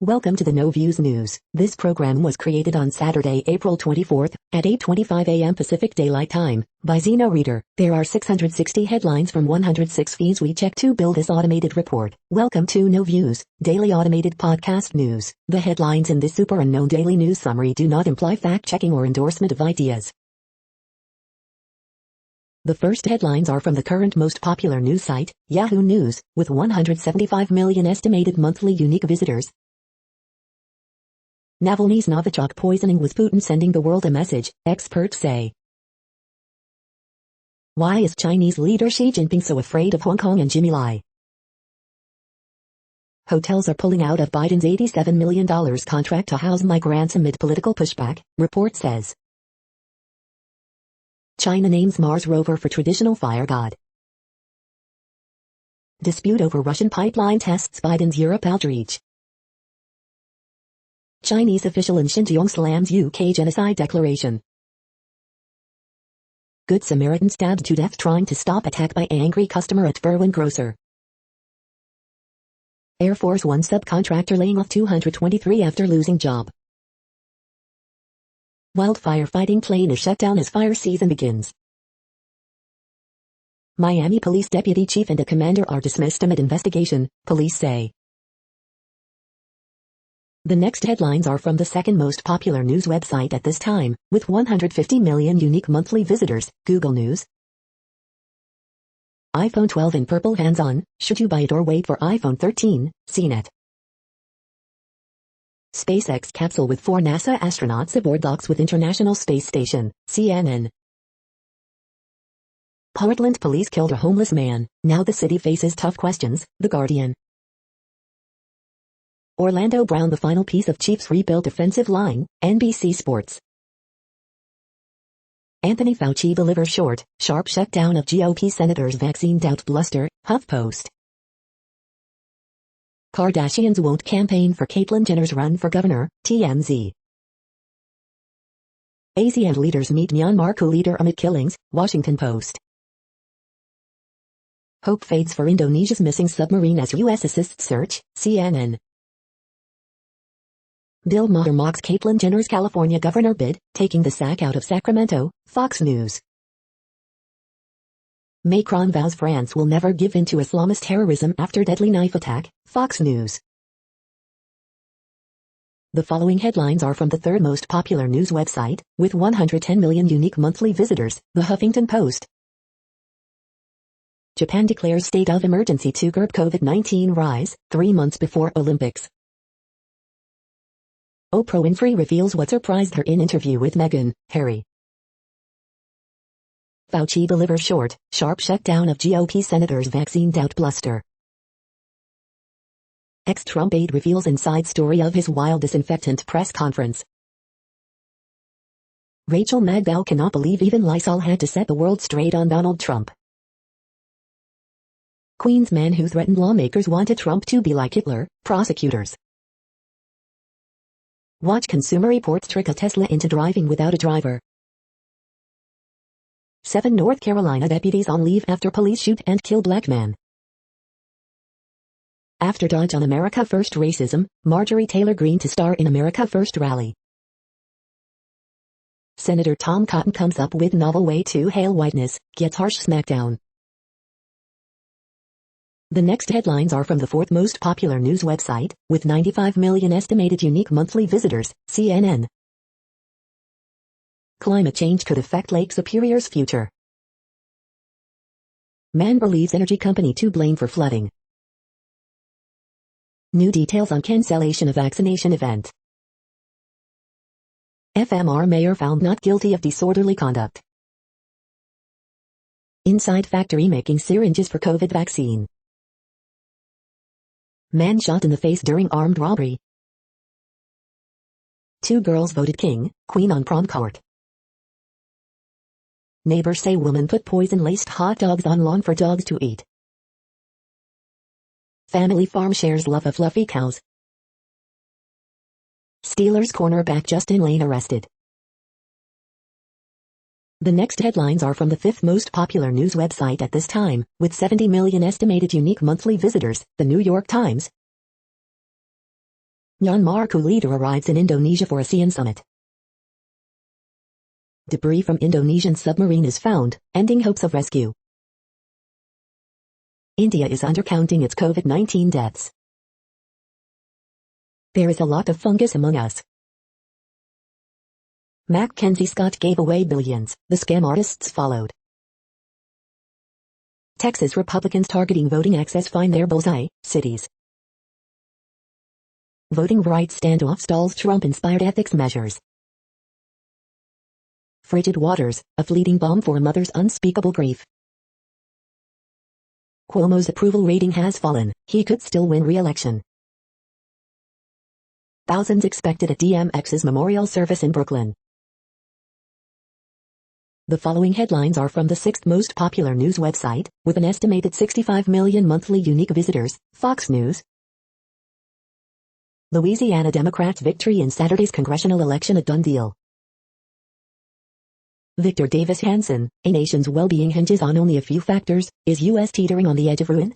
Welcome to the No Views News. This program was created on Saturday, April 24th, at 8:25 a.m. Pacific Daylight Time, by Zeno Reader. There are 660 headlines from 106 feeds we check to build this automated report. Welcome to No Views, daily automated podcast news. The headlines in this super unknown daily news summary do not imply fact-checking or endorsement of ideas. The first headlines are from the current most popular news site, Yahoo News, with 175 million estimated monthly unique visitors. Navalny's Novichok poisoning with Putin sending the world a message, experts say. Why is Chinese leader Xi Jinping so afraid of Hong Kong and Jimmy Lai? Hotels are pulling out of Biden's $87 million contract to house migrants amid political pushback, report says. China names Mars rover for traditional fire god. Dispute over Russian pipeline tests Biden's Europe outreach. Chinese official in Xinjiang slams UK genocide declaration. Good Samaritan stabbed to death trying to stop attack by angry customer at Berwyn Grocer. Air Force One subcontractor laying off 223 after losing job. Wildfire fighting plane is shut down as fire season begins. Miami police deputy chief and a commander are dismissed amid investigation, police say. The next headlines are from the second most popular news website at this time, with 150 million unique monthly visitors, Google News. iPhone 12 in purple hands-on, should you buy it or wait for iPhone 13, CNET. SpaceX capsule with 4 NASA astronauts aboard docks with International Space Station, CNN. Portland police killed a homeless man, now the city faces tough questions, The Guardian. Orlando Brown the final piece of Chiefs' rebuilt offensive line, NBC Sports. Anthony Fauci delivers short, sharp shutdown of GOP senators' vaccine doubt bluster, HuffPost. Kardashians won't campaign for Caitlyn Jenner's run for governor, TMZ. ASEAN leaders meet Myanmar coup leader amid killings, Washington Post. Hope fades for Indonesia's missing submarine as U.S. assists search, CNN. Bill Maher mocks Caitlyn Jenner's California governor bid, taking the sack out of Sacramento, Fox News. Macron vows France will never give in to Islamist terrorism after deadly knife attack, Fox News. The following headlines are from the third most popular news website, with 110 million unique monthly visitors, The Huffington Post. Japan declares state of emergency to curb COVID-19 rise, 3 months before Olympics. Oprah Winfrey reveals what surprised her in interview with Meghan, Harry. Fauci delivers short, sharp shutdown of GOP senators' vaccine doubt bluster. Ex-Trump aide reveals inside story of his wild disinfectant press conference. Rachel Maddow cannot believe even Lysol had to set the world straight on Donald Trump. Queens man who threatened lawmakers wanted Trump to be like Hitler, prosecutors. Watch Consumer Reports trick a Tesla into driving without a driver. 7 North Carolina deputies on leave after police shoot and kill black man. After dodge on America First racism, Marjorie Taylor Greene to star in America First rally. Senator Tom Cotton comes up with novel way to hail whiteness, gets harsh smackdown. The next headlines are from the fourth most popular news website, with 95 million estimated unique monthly visitors, CNN. Climate change could affect Lake Superior's future. Man believes energy company to blame for flooding. New details on cancellation of vaccination event. FMR mayor found not guilty of disorderly conduct. Inside factory making syringes for COVID vaccine. Man shot in the face during armed robbery. 2 girls voted king, queen on prom court. Neighbors say woman put poison-laced hot dogs on lawn for dogs to eat. Family farm shares love of fluffy cows. Steelers cornerback Justin Lane arrested. The next headlines are from the fifth most popular news website at this time, with 70 million estimated unique monthly visitors, The New York Times. Myanmar coup leader arrives in Indonesia for ASEAN summit. Debris from Indonesian submarine is found, ending hopes of rescue. India is undercounting its COVID-19 deaths. There is a lot of fungus among us. Mackenzie Scott gave away billions, the scam artists followed. Texas Republicans targeting voting access find their bullseye, cities. Voting rights standoff stalls Trump-inspired ethics measures. Frigid waters, a fleeting balm for a mother's unspeakable grief. Cuomo's approval rating has fallen, he could still win re-election. Thousands expected at DMX's memorial service in Brooklyn. The following headlines are from the 6th most popular news website, with an estimated 65 million monthly unique visitors, Fox News. Louisiana Democrats' victory in Saturday's congressional election a done deal. Victor Davis Hanson, a nation's well-being hinges on only a few factors, is U.S. teetering on the edge of ruin?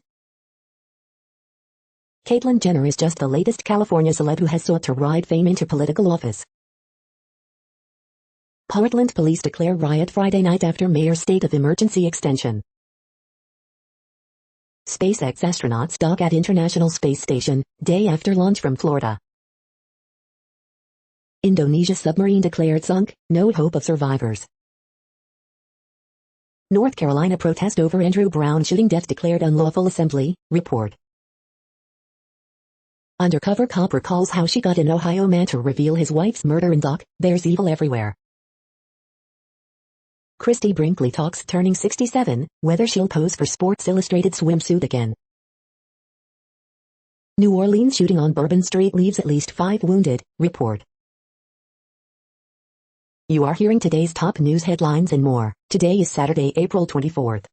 Caitlyn Jenner is just the latest California celeb who has sought to ride fame into political office. Portland police declare riot Friday night after mayor's state of emergency extension. SpaceX astronauts dock at International Space Station, day after launch from Florida. Indonesia submarine declared sunk, no hope of survivors. North Carolina protest over Andrew Brown shooting death declared unlawful assembly, report. Undercover cop recalls how she got an Ohio man to reveal his wife's murder in doc, there's evil everywhere. Christy Brinkley talks turning 67, whether she'll pose for Sports Illustrated swimsuit again. New Orleans shooting on Bourbon Street leaves at least 5 wounded, report. You are hearing today's top news headlines and more. Today is Saturday, April 24th.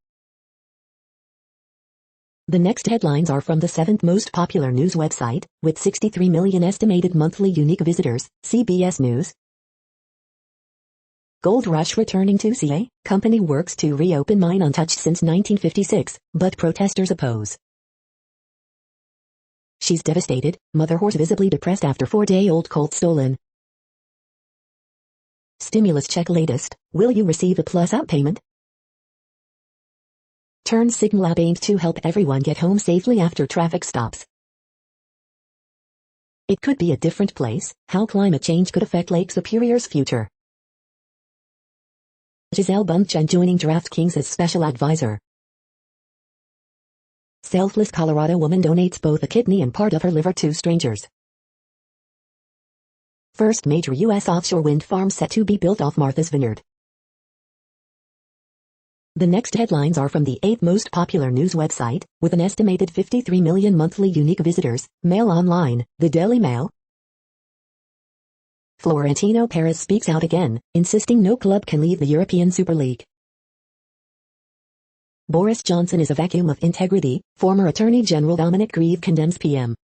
The next headlines are from the 7th most popular news website, with 63 million estimated monthly unique visitors, CBS News. Gold rush returning to CA, company works to reopen mine untouched since 1956, but protesters oppose. She's devastated, mother horse visibly depressed after 4-day-old colt stolen. Stimulus check latest, will you receive a plus-out payment? Turn Signal app aimed to help everyone get home safely after traffic stops. It could be a different place, how climate change could affect Lake Superior's future. Gisele Bündchen joining DraftKings as special advisor. Selfless Colorado woman donates both a kidney and part of her liver to strangers. First major U.S. offshore wind farm set to be built off Martha's Vineyard. The next headlines are from the 8th most popular news website, with an estimated 53 million monthly unique visitors, Mail Online, the Daily Mail. Florentino Perez speaks out again, insisting no club can leave the European Super League. Boris Johnson is a vacuum of integrity, former Attorney General Dominic Grieve condemns PM.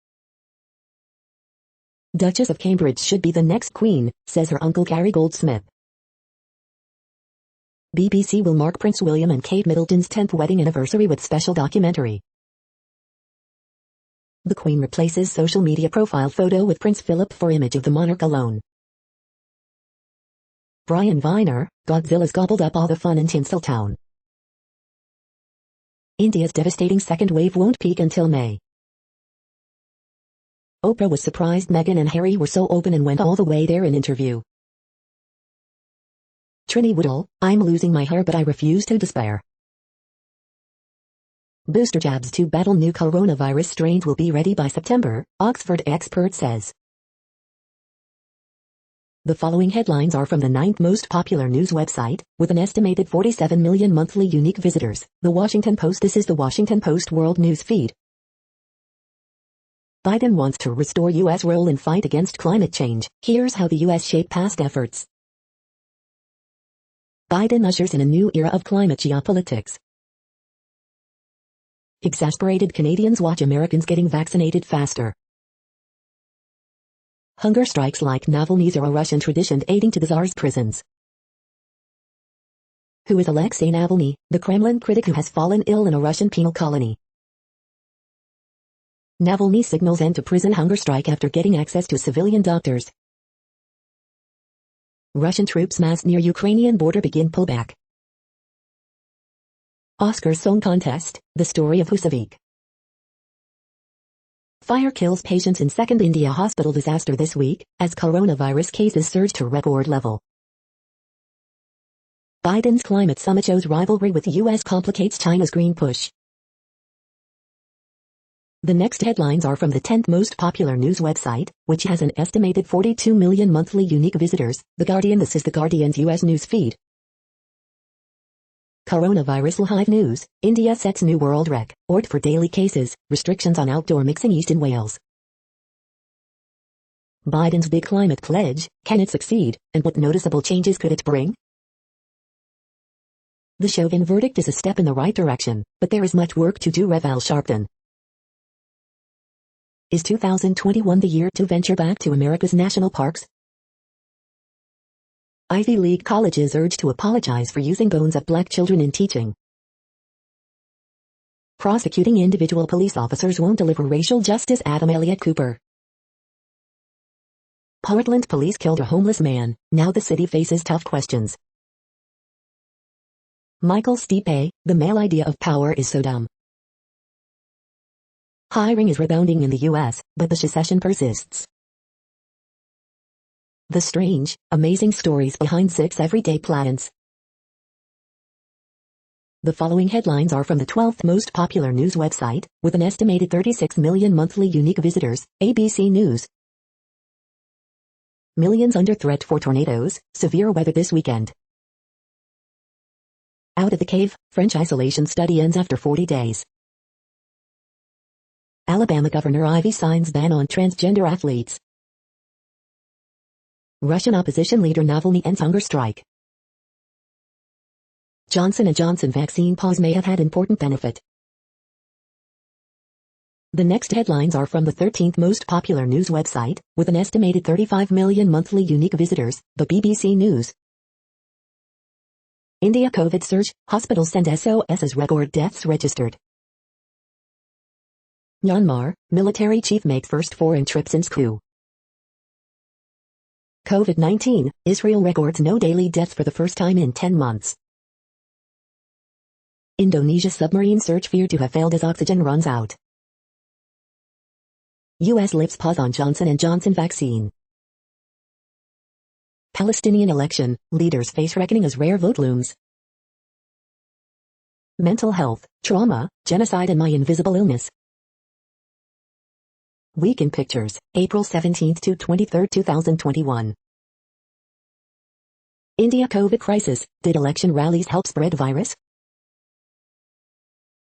Duchess of Cambridge should be the next queen, says her uncle Gary Goldsmith. BBC will mark Prince William and Kate Middleton's 10th wedding anniversary with special documentary. The Queen replaces social media profile photo with Prince Philip for image of the monarch alone. Brian Viner, Godzilla's gobbled up all the fun in Tinseltown. India's devastating second wave won't peak until May. Oprah was surprised Meghan and Harry were so open and went all the way there in interview. Trini Woodall, I'm losing my hair but I refuse to despair. Booster jabs to battle new coronavirus strains will be ready by September, Oxford expert says. The following headlines are from the 9th most popular news website, with an estimated 47 million monthly unique visitors, The Washington Post. This is the Washington Post World News Feed. Biden wants to restore U.S. role in fight against climate change. Here's how the U.S. shaped past efforts. Biden ushers in a new era of climate geopolitics. Exasperated Canadians watch Americans getting vaccinated faster. Hunger strikes like Navalny's are a Russian tradition aiding to the Tsar's prisons. Who is Alexei Navalny, the Kremlin critic who has fallen ill in a Russian penal colony? Navalny signals end to prison hunger strike after getting access to civilian doctors. Russian troops massed near Ukrainian border begin pullback. Oscars Song Contest, the story of Husavik. Fire kills patients in second India hospital disaster this week, as coronavirus cases surge to record level. Biden's climate summit shows rivalry with the U.S. complicates China's green push. The next headlines are from the 10th most popular news website, which has an estimated 42 million monthly unique visitors, The Guardian. This is The Guardian's U.S. news feed. Coronavirus live news, India sets new world record for daily cases, restrictions on outdoor mixing eased in Wales. Biden's big climate pledge, can it succeed, and what noticeable changes could it bring? The Chauvin verdict is a step in the right direction, but there is much work to do. Reval Sharpton. Is 2021 the year to venture back to America's national parks? Ivy League colleges urged to apologize for using bones of black children in teaching. Prosecuting individual police officers won't deliver racial justice. Adam Elliott Cooper. Portland police killed a homeless man, now the city faces tough questions. Michael Stipe, the male idea of power is so dumb. Hiring is rebounding in the U.S., but the secession persists. The strange, amazing stories behind 6 everyday plants. The following headlines are from the 12th most popular news website, with an estimated 36 million monthly unique visitors, ABC News. Millions under threat for tornadoes, severe weather this weekend. Out of the cave, French isolation study ends after 40 days. Alabama Governor Ivey signs ban on transgender athletes. Russian opposition leader Navalny ends hunger strike. Johnson & Johnson vaccine pause may have had important benefit. The next headlines are from the 13th most popular news website, with an estimated 35 million monthly unique visitors, the BBC News. India COVID surge, hospitals send SOS as record deaths registered. Myanmar, military chief makes first foreign trip since coup. COVID-19, Israel records no daily deaths for the first time in 10 months. Indonesia submarine search feared to have failed as oxygen runs out. U.S. lifts pause on Johnson & Johnson vaccine. Palestinian election, leaders face reckoning as rare vote looms. Mental health, trauma, genocide and my invisible illness. Week in Pictures, April 17 to 23, 2021. India COVID crisis, did election rallies help spread virus?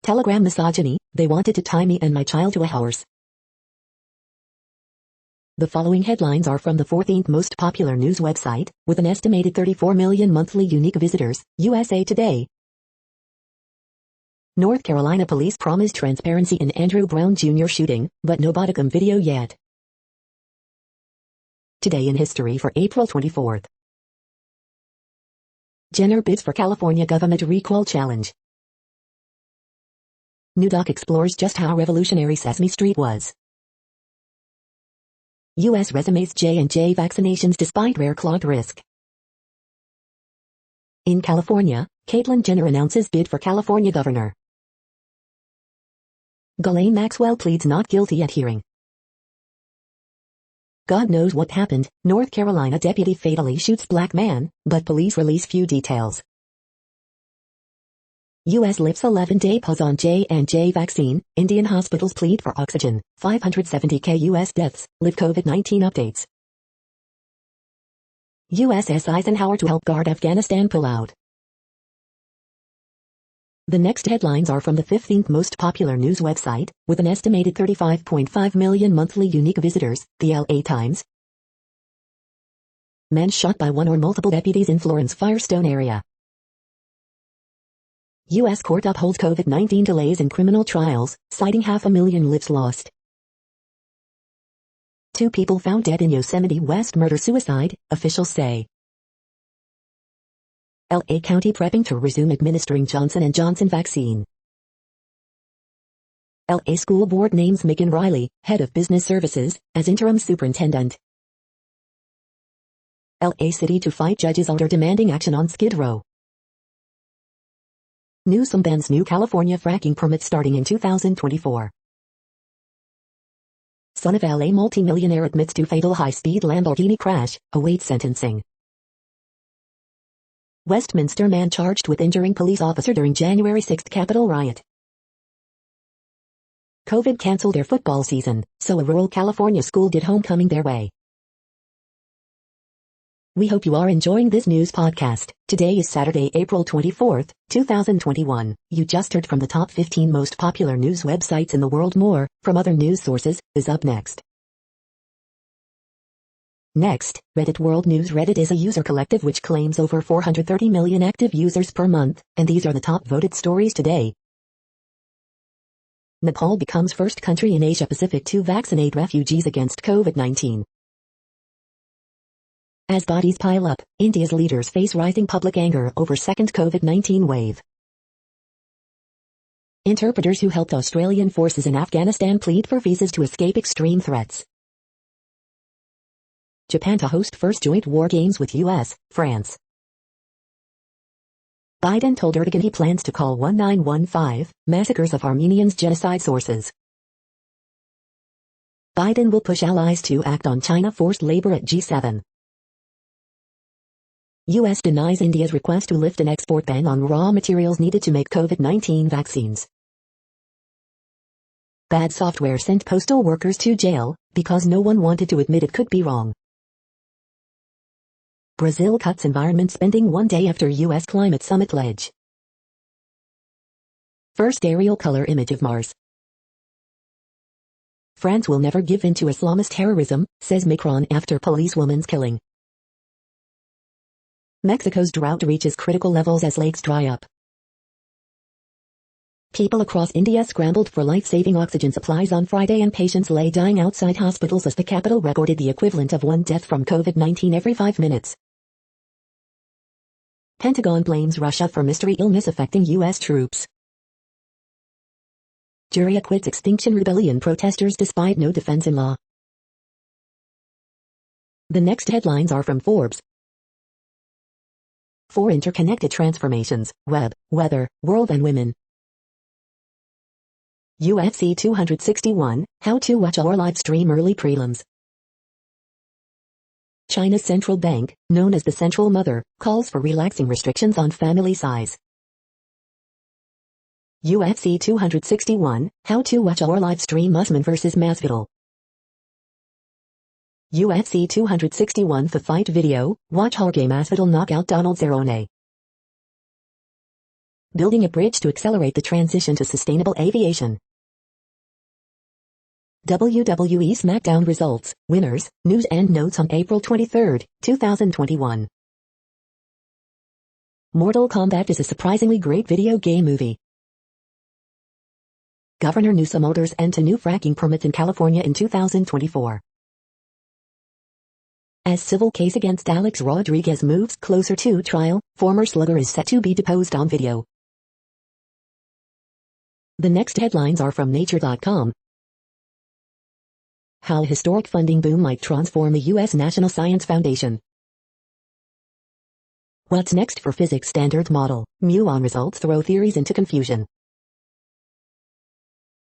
Telegram misogyny, they wanted to tie me and my child to a horse. The following headlines are from the 14th most popular news website, with an estimated 34 million monthly unique visitors, USA Today. North Carolina police promised transparency in Andrew Brown Jr. shooting, but no bodicam video yet. Today in history for April 24th. Jenner bids for California government recall challenge. New doc explores just how revolutionary Sesame Street was. U.S. resumes J&J vaccinations despite rare clot risk. In California, Caitlyn Jenner announces bid for California governor. Ghislaine Maxwell pleads not guilty at hearing. God knows what happened, North Carolina deputy fatally shoots black man, but police release few details. U.S. lifts 11-day pause on J&J vaccine, Indian hospitals plead for oxygen, 570k U.S. deaths, live COVID-19 updates. USS Eisenhower to help guard Afghanistan pull out. The next headlines are from the 15th most popular news website, with an estimated 35.5 million monthly unique visitors, the LA Times. Men shot by one or multiple deputies in Florence Firestone area. U.S. court upholds COVID-19 delays in criminal trials, citing 500,000 lives lost. 2 people found dead in Yosemite West murder-suicide, officials say. LA County prepping to resume administering Johnson & Johnson vaccine. LA School Board names Megan Riley, head of business services, as interim superintendent. LA City to fight judges order demanding action on Skid Row. Newsom bans new California fracking permits starting in 2024. Son of LA multimillionaire admits to fatal high-speed Lamborghini crash, awaits sentencing. Westminster man charged with injuring police officer during January 6 Capitol riot. COVID canceled their football season, so a rural California school did homecoming their way. We hope you are enjoying this news podcast. Today is Saturday, April 24th, 2021. You just heard from the top 15 most popular news websites in the world. More, from other news sources, is up next. Next, Reddit World News. Reddit is a user collective which claims over 430 million active users per month, and these are the top voted stories today. Nepal becomes first country in Asia Pacific to vaccinate refugees against COVID-19. As bodies pile up, India's leaders face rising public anger over second COVID-19 wave. Interpreters who helped Australian forces in Afghanistan plead for visas to escape extreme threats. Japan to host first joint war games with US, France. Biden told Erdogan he plans to call 1915, massacres of Armenians genocide. Sources. Biden will push allies to act on China forced labor at G7. U.S. denies India's request to lift an export ban on raw materials needed to make COVID-19 vaccines. Bad software sent postal workers to jail, because no one wanted to admit it could be wrong. Brazil cuts environment spending one day after U.S. climate summit pledge. First aerial color image of Mars. France will never give in to Islamist terrorism, says Macron after policewoman's killing. Mexico's drought reaches critical levels as lakes dry up. People across India scrambled for life-saving oxygen supplies on Friday, and patients lay dying outside hospitals as the capital recorded the equivalent of one death from COVID-19 every 5 minutes. Pentagon blames Russia for mystery illness affecting U.S. troops. Jury acquits Extinction Rebellion protesters despite no defense in law. The next headlines are from Forbes. 4 interconnected transformations: web, weather, world and women. UFC 261, how to watch our live stream early prelims. China's central bank, known as the Central Mother, calls for relaxing restrictions on family size. UFC 261, how to watch our live stream Usman vs Masvidal. UFC 261 The Fight Video, watch Jorge Masvidal knock out Donald Cerrone. Building a bridge to accelerate the transition to sustainable aviation. WWE SmackDown results, winners, news and notes on April 23, 2021. Mortal Kombat is a surprisingly great video game movie. Governor Newsom orders end to new fracking permits in California in 2024. As civil case against Alex Rodriguez moves closer to trial, former slugger is set to be deposed on video. The next headlines are from Nature.com. How a historic funding boom might transform the U.S. National Science Foundation. What's next for physics standard model? Muon results throw theories into confusion.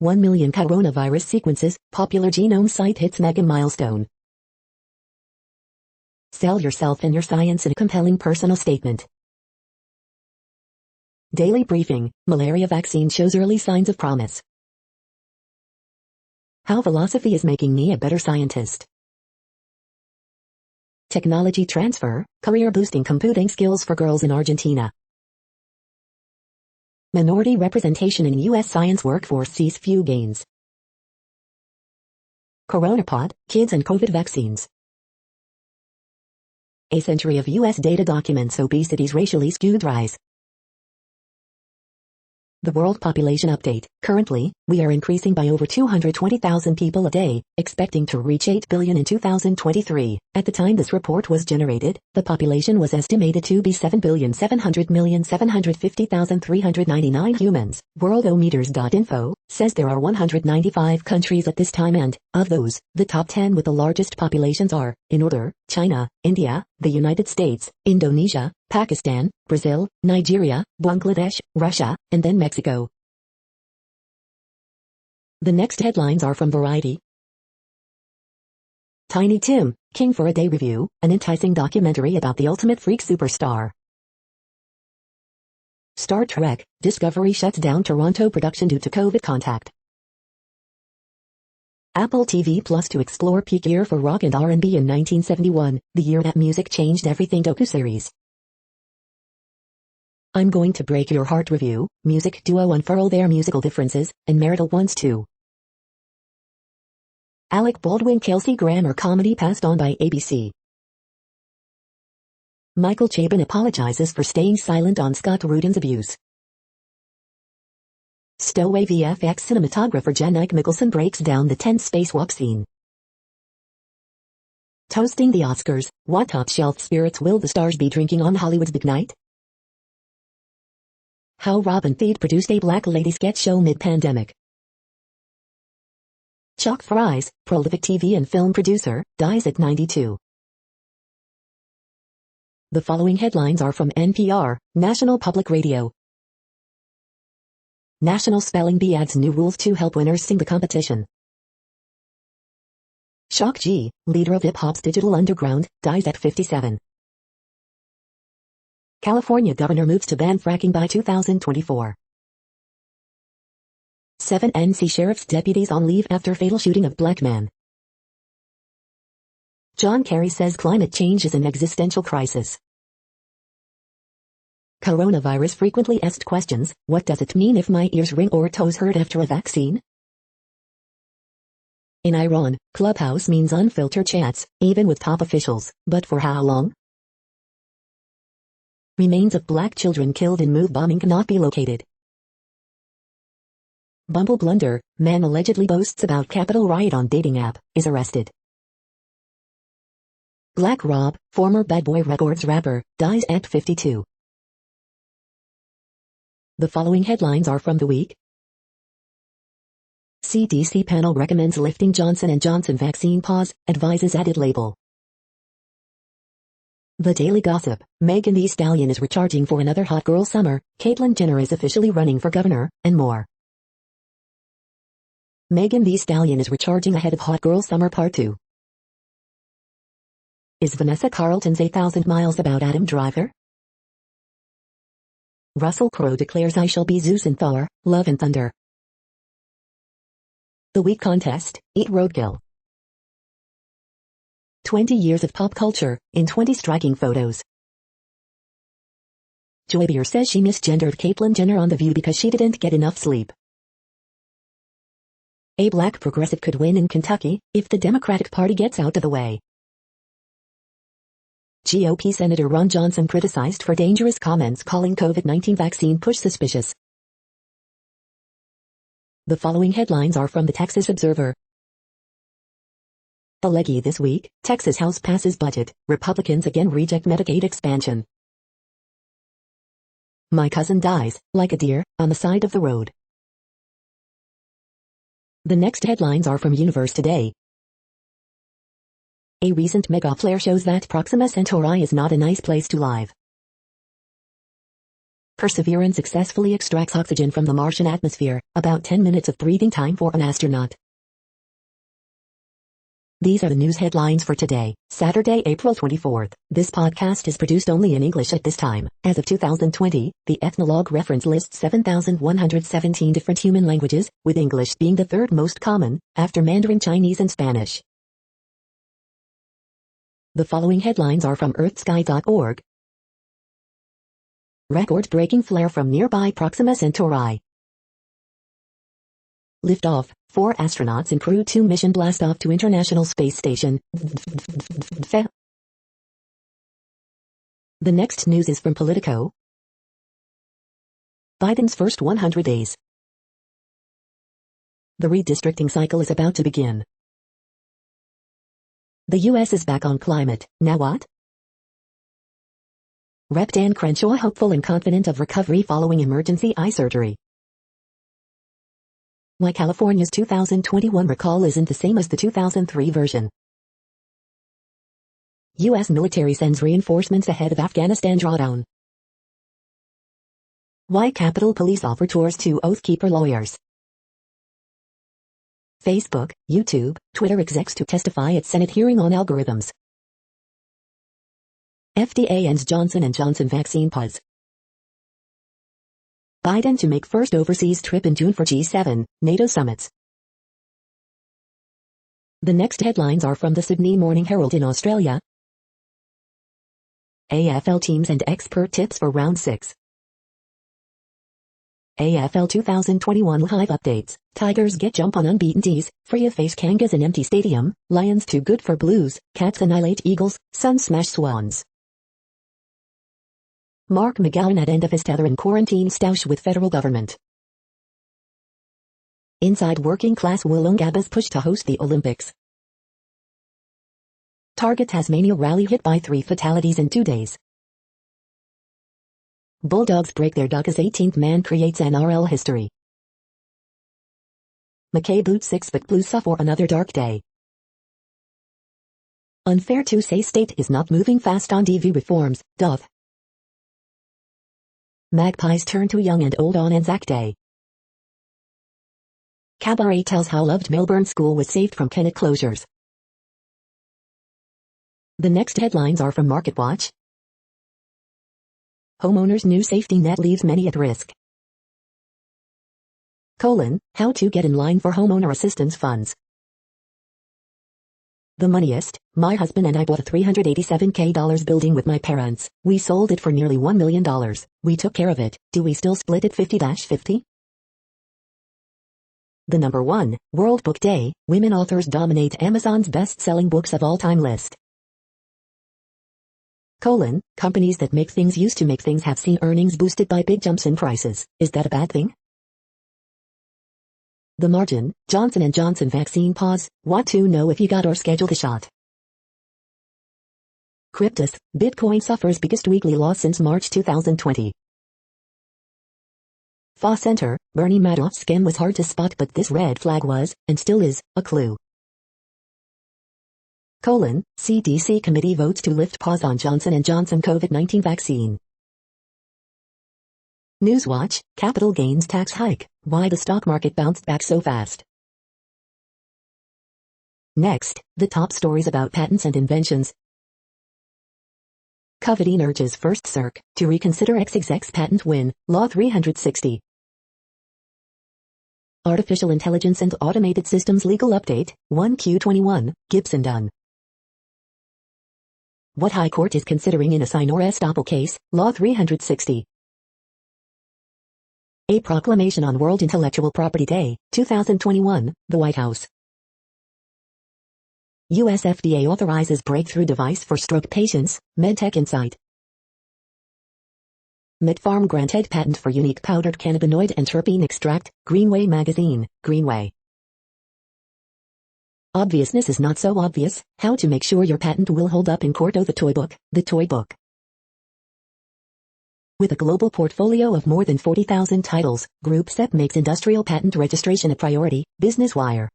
1 million coronavirus sequences, popular genome site hits mega milestone. Sell yourself and your science in a compelling personal statement. Daily briefing, malaria vaccine shows early signs of promise. How philosophy is making me a better scientist. Technology transfer, career boosting computing skills for girls in Argentina. Minority representation in U.S. science workforce sees few gains. Coronapod, kids and COVID vaccines. A century of U.S. data documents obesity's racially skewed rise. The World Population Update. Currently, we are increasing by over 220,000 people a day, expecting to reach 8 billion in 2023. At the time this report was generated, the population was estimated to be 7,700,750,399 humans. Worldometers.info says there are 195 countries at this time and, of those, the top 10 with the largest populations are, in order, China, India, the United States, Indonesia, Pakistan, Brazil, Nigeria, Bangladesh, Russia, and then Mexico. The next headlines are from Variety. Tiny Tim, King for a Day Review, an enticing documentary about the ultimate freak superstar. Star Trek, Discovery shuts down Toronto production due to COVID contact. Apple TV Plus to explore peak year for rock and R&B in 1971, the year that music changed everything docu-series. I'm Going to Break Your Heart Review, music duo unfurl their musical differences, and marital ones too. Alec Baldwin Kelsey Grammer comedy passed on by ABC. Michael Chabon apologizes for staying silent on Scott Rudin's abuse. Stowaway VFX cinematographer Jen-Ike Mickelson breaks down the tense spacewalk scene. Toasting the Oscars, what top shelf spirits will the stars be drinking on Hollywood's big night? How Robin Thede produced a Black Lady sketch show mid-pandemic. Chuck Fries, prolific TV and film producer, dies at 92. The following headlines are from NPR, National Public Radio. National Spelling Bee adds new rules to help winners sing the competition. Shock G, leader of hip-hop's digital underground, dies at 57. California governor moves to ban fracking by 2024. 7 NC sheriff's deputies on leave after fatal shooting of black man. John Kerry says climate change is an existential crisis. Coronavirus frequently asked questions, what does it mean if my ears ring or toes hurt after a vaccine? In Iran, Clubhouse means unfiltered chats, even with top officials, but for how long? Remains of black children killed in move bombing cannot be located. Bumble blunder, man allegedly boasts about Capitol riot on dating app, is arrested. Black Rob, former Bad Boy Records rapper, dies at 52. The following headlines are from The Week. CDC panel recommends lifting Johnson & Johnson vaccine pause, advises added label. The Daily Gossip, Megan Thee Stallion is recharging for another hot girl summer, Caitlyn Jenner is officially running for governor, and more. Megan Thee Stallion is recharging ahead of Hot Girl Summer Part 2. Is Vanessa Carlton's 8,000 Miles about Adam Driver? Russell Crowe declares I shall be Zeus in Thor, Love and Thunder. The Week Contest, Eat Roadkill. 20 years of pop culture, in 20 striking photos. Joy Beer says she misgendered Caitlyn Jenner on The View because she didn't get enough sleep. A black progressive could win in Kentucky, if the Democratic Party gets out of the way. GOP Senator Ron Johnson criticized for dangerous comments calling COVID-19 vaccine push suspicious. The following headlines are from the Texas Observer. The Leggy this week, Texas House passes budget, Republicans again reject Medicaid expansion. My cousin dies, like a deer, on the side of the road. The next headlines are from Universe Today. A recent mega flare shows that Proxima Centauri is not a nice place to live. Perseverance successfully extracts oxygen from the Martian atmosphere, about 10 minutes of breathing time for an astronaut. These are the news headlines for today, Saturday, April 24th. This podcast is produced only in English at this time. As of 2020, the Ethnologue reference lists 7,117 different human languages, with English being the third most common, after Mandarin Chinese and Spanish. The following headlines are from earthsky.org. Record-breaking flare from nearby Proxima Centauri. Liftoff, 4 astronauts and crew 2 mission blast off to International Space Station. The next news is from Politico. Biden's first 100 days. The redistricting cycle is about to begin. The U.S. is back on climate. Now what? Rep. Dan Crenshaw hopeful and confident of recovery following emergency eye surgery. Why California's 2021 recall isn't the same as the 2003 version. U.S. military sends reinforcements ahead of Afghanistan drawdown. Why Capitol Police offer tours to Oath Keeper lawyers. Facebook, YouTube, Twitter execs to testify at Senate hearing on algorithms. FDA ends Johnson & Johnson vaccine pause. Biden to make first overseas trip in June for G7, NATO summits. The next headlines are from the Sydney Morning Herald in Australia. AFL teams and expert tips for round 6. AFL 2021 live updates. Tigers get jump on unbeaten D's. Free of face Kangas in empty stadium. Lions too good for Blues. Cats annihilate Eagles. Suns smash Swans. Mark McGowan at end of his tether in quarantine stoush with federal government. Inside working class Wollongaba's push to host the Olympics. Target Tasmania rally hit by 3 fatalities in 2 days. Bulldogs break their duck as 18th man creates NRL history. McKay boots 6 but Blues suffer another dark day. Unfair to say state is not moving fast on DV reforms, doth. Magpies turn to young and old on Anzac Day. Cabaret tells how loved Melbourne school was saved from Kennett closures. The next headlines are from MarketWatch. Homeowners' new safety net leaves many at risk. How to get in line for homeowner assistance funds. The moneyest, my husband and I bought a $387K building with my parents. We sold it for nearly $1 million. We took care of it. Do we still split it 50-50? The number 1, World Book Day, women authors dominate Amazon's best-selling books of all time list. Companies that make things used to make things have seen earnings boosted by big jumps in prices. Is that a bad thing? The margin, Johnson & Johnson vaccine pause, what to know if you got or scheduled a shot. Cryptus, Bitcoin suffers biggest weekly loss since March 2020. Fa Center, Bernie Madoff's scam was hard to spot but this red flag was, and still is, a clue. CDC committee votes to lift pause on Johnson & Johnson COVID-19 vaccine. Newswatch, capital gains tax hike, why the stock market bounced back so fast. Next, the top stories about patents and inventions. Covidine urges First Circ to reconsider ex-exec's patent win, Law 360. Artificial Intelligence and Automated Systems Legal Update, 1Q21, Gibson done. What High Court is considering in a sign or estoppel case, Law 360. A proclamation on World Intellectual Property Day, 2021, the White House. US FDA authorizes breakthrough device for stroke patients, MedTech Insight. MedPharm granted patent for unique powdered cannabinoid and terpene extract, Greenway Magazine, Greenway. Obviousness is not so obvious, how to make sure your patent will hold up in court. Oh, the toy book. With a global portfolio of more than 40,000 titles, Group SEP makes industrial patent registration a priority, Business Wire.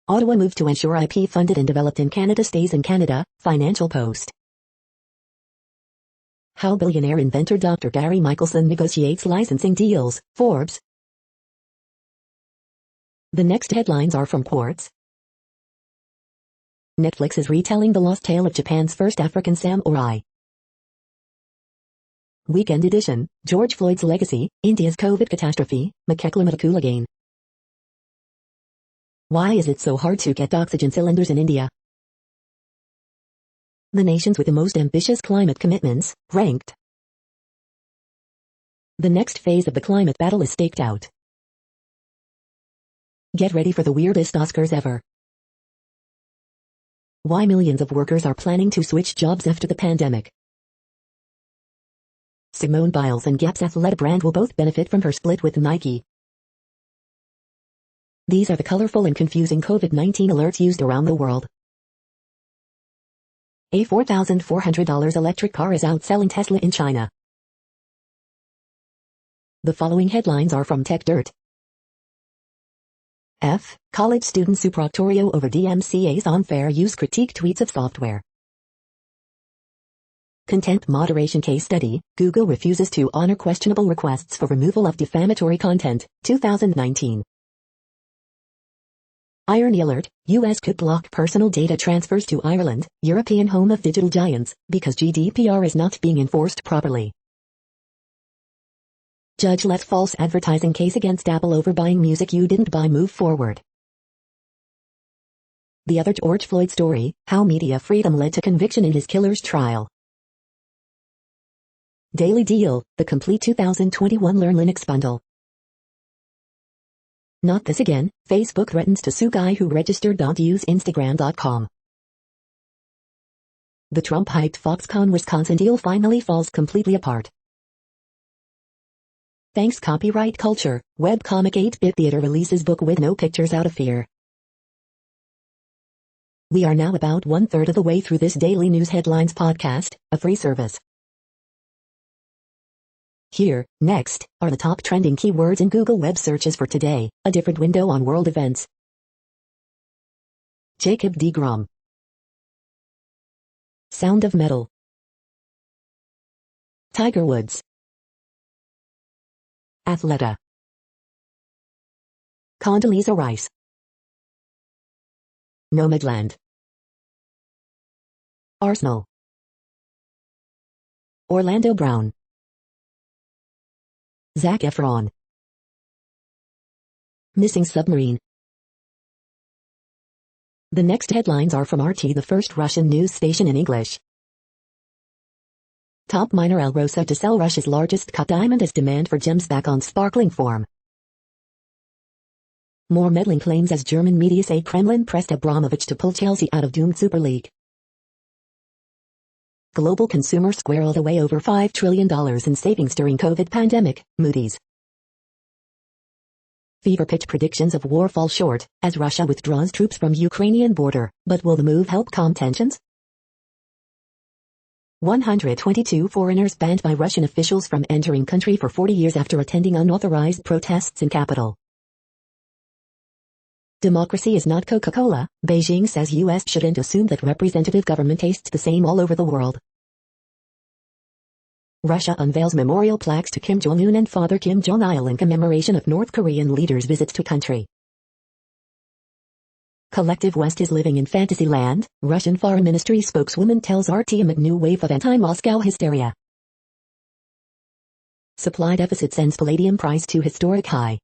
Ottawa move to ensure IP funded and developed in Canada stays in Canada, Financial Post. How billionaire inventor Dr. Gary Michelson negotiates licensing deals, Forbes. The next headlines are from Quartz. Netflix is retelling the lost tale of Japan's first African samurai. Weekend edition, George Floyd's legacy, India's COVID catastrophe, Makekla. Why is it so hard to get oxygen cylinders in India? The nations with the most ambitious climate commitments, ranked. The next phase of the climate battle is staked out. Get ready for the weirdest Oscars ever. Why millions of workers are planning to switch jobs after the pandemic. Simone Biles and Gap's Athleta brand will both benefit from her split with Nike. These are the colorful and confusing COVID-19 alerts used around the world. A $4,400 electric car is outselling Tesla in China. The following headlines are from TechDirt. College student sue Proctorio over DMCA's unfair use critique tweets of software. Content moderation case study, Google refuses to honor questionable requests for removal of defamatory content, 2019. Irony alert, US could block personal data transfers to Ireland, European home of digital giants, because GDPR is not being enforced properly. Judge lets false advertising case against Apple over buying music you didn't buy move forward. The other George Floyd story, how media freedom led to conviction in his killer's trial. Daily Deal, the complete 2021 Learn Linux bundle. Not this again, Facebook threatens to sue guy who registered "Don't use Instagram.com." The Trump-hyped Foxconn Wisconsin deal finally falls completely apart. Thanks copyright culture, webcomic 8-Bit Theater releases book with no pictures out of fear. We are now about 1/3 of the way through this daily news headlines podcast, a free service. Here, next, are the top trending keywords in Google web searches for today, a different window on world events. Jacob D. Grom. Sound of Metal. Tiger Woods. Athleta. Condoleezza Rice. Nomadland. Arsenal. Orlando Brown. Zac Efron. Missing submarine. The next headlines are from RT, the first Russian news station in English. Top miner Alrosa to sell Russia's largest cut diamond as demand for gems back on sparkling form. More meddling claims as German media say Kremlin pressed Abramovich to pull Chelsea out of doomed Super League. Global consumer squirreled away over $5 trillion in savings during COVID pandemic, Moody's. Fever pitch predictions of war fall short, as Russia withdraws troops from Ukrainian border, but will the move help calm tensions? 122 foreigners banned by Russian officials from entering country for 40 years after attending unauthorized protests in capital. Democracy is not Coca-Cola, Beijing says US shouldn't assume that representative government tastes the same all over the world. Russia unveils memorial plaques to Kim Jong-un and Father Kim Jong-il in commemoration of North Korean leaders' visits to country. Collective West is living in fantasy land, Russian Foreign Ministry spokeswoman tells RT amid new wave of anti-Moscow hysteria. Supply deficit sends palladium price to historic high.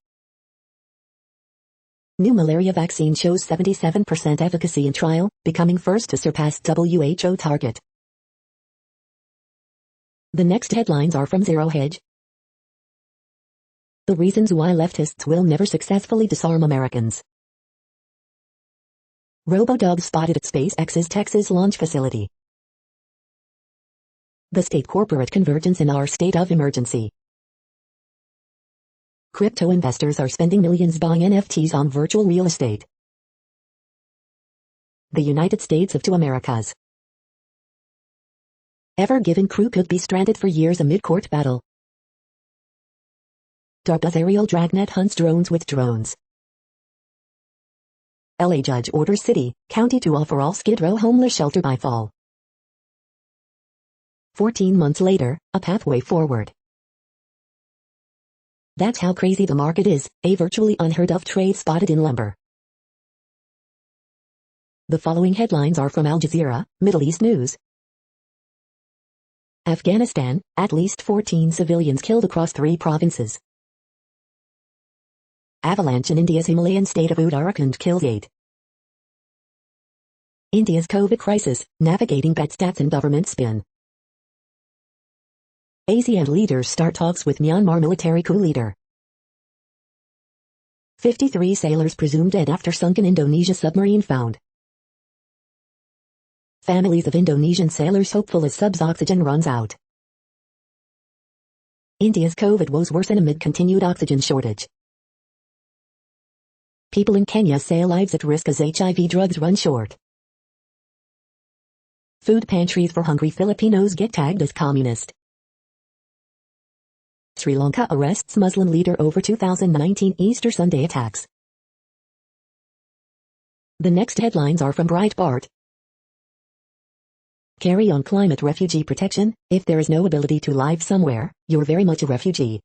New malaria vaccine shows 77% efficacy in trial, becoming first to surpass WHO target. The next headlines are from Zero Hedge. The reasons why leftists will never successfully disarm Americans. Robo-dog spotted at SpaceX's Texas launch facility. The state corporate convergence in our state of emergency. Crypto investors are spending millions buying NFTs on virtual real estate. The United States of Two Americas. Ever Given crew could be stranded for years amid court battle. DARPA's aerial dragnet hunts drones with drones. LA judge orders city, county to offer all Skid Row homeless shelter by fall. 14 months later, a pathway forward. That's how crazy the market is, a virtually unheard of trade spotted in lumber. The following headlines are from Al Jazeera, Middle East News. Afghanistan, at least 14 civilians killed across 3 provinces. Avalanche in India's Himalayan state of Uttarakhand kills 8. India's COVID crisis, navigating bad stats and government spin. ASEAN leaders start talks with Myanmar military coup leader. 53 sailors presumed dead after sunken Indonesia submarine found. Families of Indonesian sailors hopeful as sub's oxygen runs out. India's COVID woes worsen amid continued oxygen shortage. People in Kenya say lives at risk as HIV drugs run short. Food pantries for hungry Filipinos get tagged as communist. Sri Lanka arrests Muslim leader over 2019 Easter Sunday attacks. The next headlines are from Breitbart. Carry on climate refugee protection. If there is no ability to live somewhere, you're very much a refugee.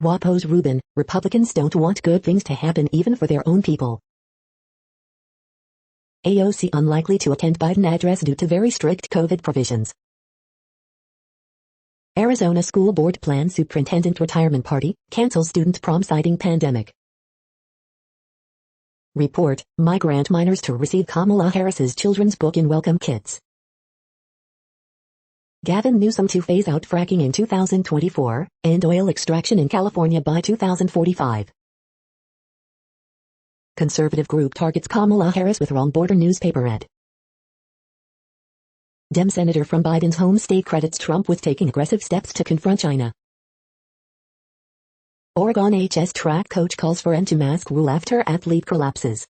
WAPO's Rubin, Republicans don't want good things to happen even for their own people. AOC unlikely to attend Biden address due to very strict COVID provisions. Arizona School Board plans superintendent retirement party, cancels student prom citing pandemic. Report, migrant minors to receive Kamala Harris's children's book in welcome kits. Gavin Newsom to phase out fracking in 2024, end oil extraction in California by 2045. Conservative group targets Kamala Harris with wrong border newspaper ad. Dem senator from Biden's home state credits Trump with taking aggressive steps to confront China. Oregon HS track coach calls for end to mask rule after athlete collapses.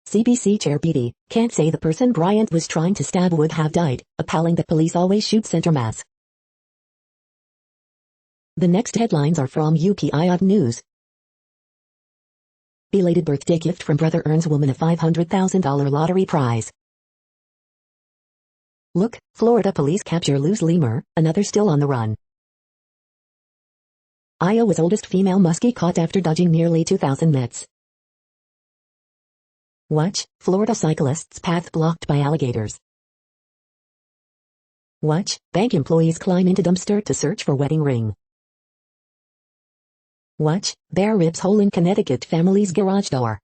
CBC chair Beatty, can't say the person Bryant was trying to stab would have died, appalling that police always shoot center mass. The next headlines are from UPI News. Belated birthday gift from brother earns woman a $500,000 lottery prize. Look, Florida police capture loose lemur, another still on the run. Iowa's oldest female muskie caught after dodging nearly 2,000 nets. Watch, Florida cyclist's path blocked by alligators. Watch, bank employees climb into dumpster to search for wedding ring. Watch, bear rips hole in Connecticut family's garage door.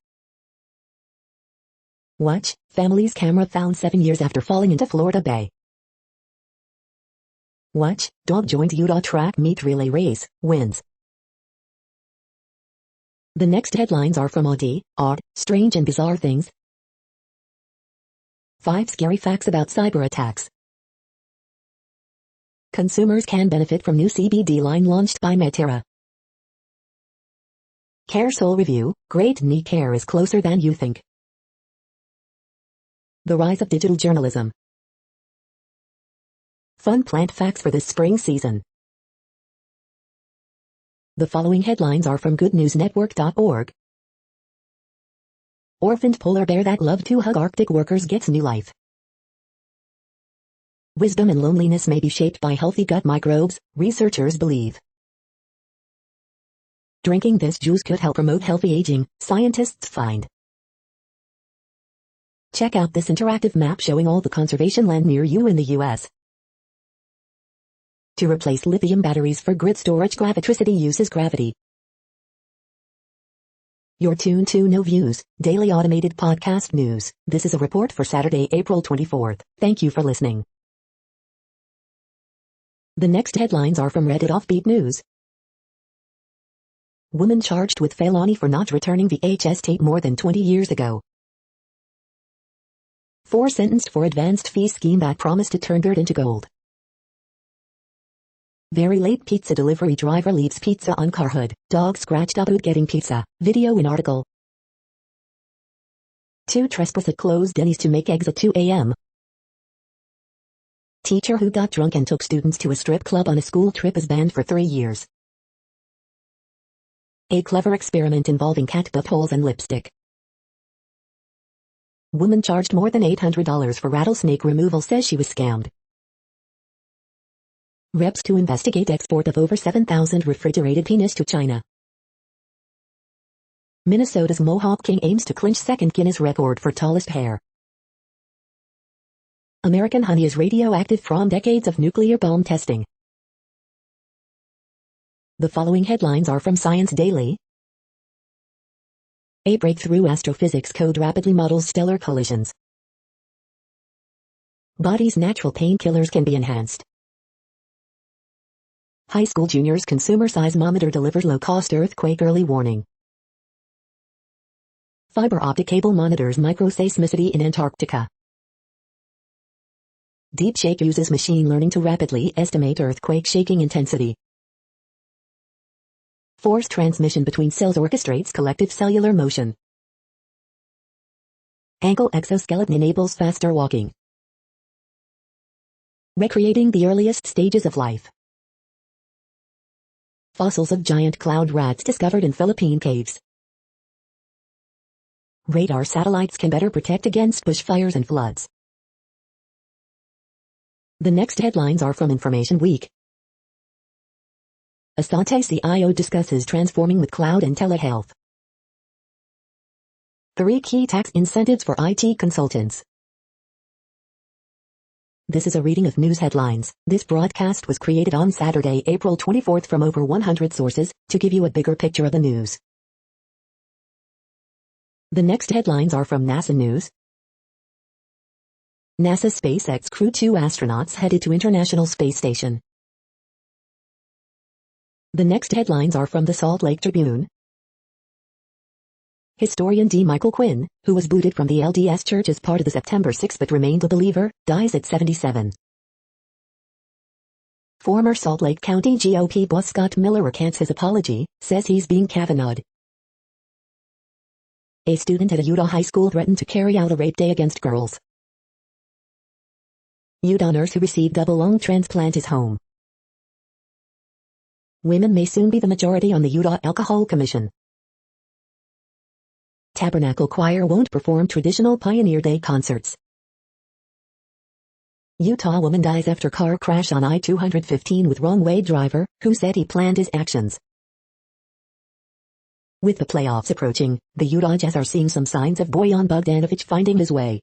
Watch, family's camera found 7 years after falling into Florida Bay. Watch, dog joins Utah track meet relay race, wins. The next headlines are from odd, strange and bizarre things. 5 scary facts about cyber attacks. Consumers can benefit from new CBD line launched by Medterra. CareSoul review, great knee care is closer than you think. The rise of digital journalism. Fun plant facts for this spring season. The following headlines are from goodnewsnetwork.org. Orphaned polar bear that loved to hug Arctic workers gets new life. Wisdom and loneliness may be shaped by healthy gut microbes, researchers believe. Drinking this juice could help promote healthy aging, scientists find. Check out this interactive map showing all the conservation land near you in the U.S. To replace lithium batteries for grid storage, gravitricity uses gravity. You're tuned to No Views, daily automated podcast news. This is a report for Saturday, April 24th. Thank you for listening. The next headlines are from Reddit Offbeat News. Woman charged with felony for not returning VHS tape more than 20 years ago. 4 sentenced for advanced fee scheme that promised to turn dirt into gold. Very late pizza delivery driver leaves pizza on car hood. Dog scratched up out getting pizza. Video in article. 2 trespass at closed Denny's to make eggs at 2 a.m. Teacher who got drunk and took students to a strip club on a school trip is banned for 3 years. A clever experiment involving cat buttholes and lipstick. Woman charged more than $800 for rattlesnake removal says she was scammed. Reps to investigate export of over 7,000 refrigerated penis to China. Minnesota's Mohawk King aims to clinch second Guinness record for tallest hair. American honey is radioactive from decades of nuclear bomb testing. The following headlines are from Science Daily. A breakthrough astrophysics code rapidly models stellar collisions. Body's natural painkillers can be enhanced. High school juniors consumer seismometer delivers low-cost earthquake early warning. Fiber optic cable monitors microseismicity in Antarctica. Deep Shake uses machine learning to rapidly estimate earthquake shaking intensity. Force transmission between cells orchestrates collective cellular motion. Ankle exoskeleton enables faster walking. Recreating the earliest stages of life. Fossils of giant cloud rats discovered in Philippine caves. Radar satellites can better protect against bushfires and floods. The next headlines are from Information Week. Asante CIO discusses transforming with cloud and telehealth. 3 key tax incentives for IT consultants. This is a reading of news headlines. This broadcast was created on Saturday, April 24th from over 100 sources, to give you a bigger picture of the news. The next headlines are from NASA News. NASA SpaceX Crew 2 astronauts headed to International Space Station. The next headlines are from the Salt Lake Tribune. Historian D. Michael Quinn, who was booted from the LDS Church as part of the September 6 but remained a believer, dies at 77. Former Salt Lake County GOP boss Scott Miller recants his apology, says he's being Kavanaugh'd. A student at a Utah high school threatened to carry out a rape day against girls. Utah nurse who received double lung transplant is home. Women may soon be the majority on the Utah Alcohol Commission. Tabernacle Choir won't perform traditional Pioneer Day concerts. Utah woman dies after car crash on I-215 with wrong-way driver, who said he planned his actions. With the playoffs approaching, the Utah Jazz are seeing some signs of Bojan Bogdanović finding his way.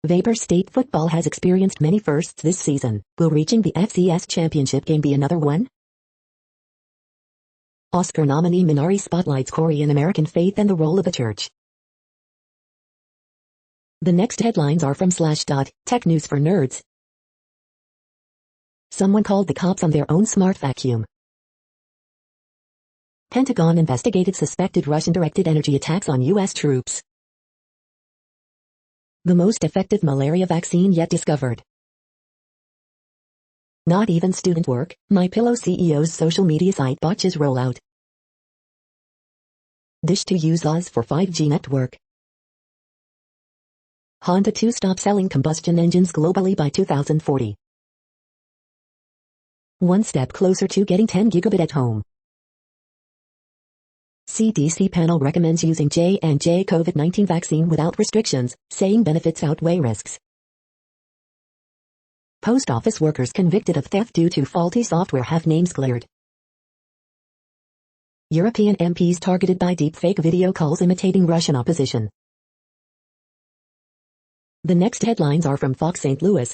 Vapor State football has experienced many firsts this season. Will reaching the FCS championship game be another one? Oscar nominee Minari spotlights Korean American faith and the role of the church. The next headlines are from Slashdot, Tech News for Nerds. Someone called the cops on their own smart vacuum. Pentagon investigated suspected Russian-directed energy attacks on U.S. troops. The most effective malaria vaccine yet discovered. Not even student work, MyPillow CEO's social media site botches rollout. Dish to use Oz for 5G network. Honda to stop selling combustion engines globally by 2040. One step closer to getting 10 gigabit at home. CDC panel recommends using J&J COVID-19 vaccine without restrictions, saying benefits outweigh risks. Post office workers convicted of theft due to faulty software have names cleared. European MPs targeted by deepfake video calls imitating Russian opposition. The next headlines are from Fox St. Louis.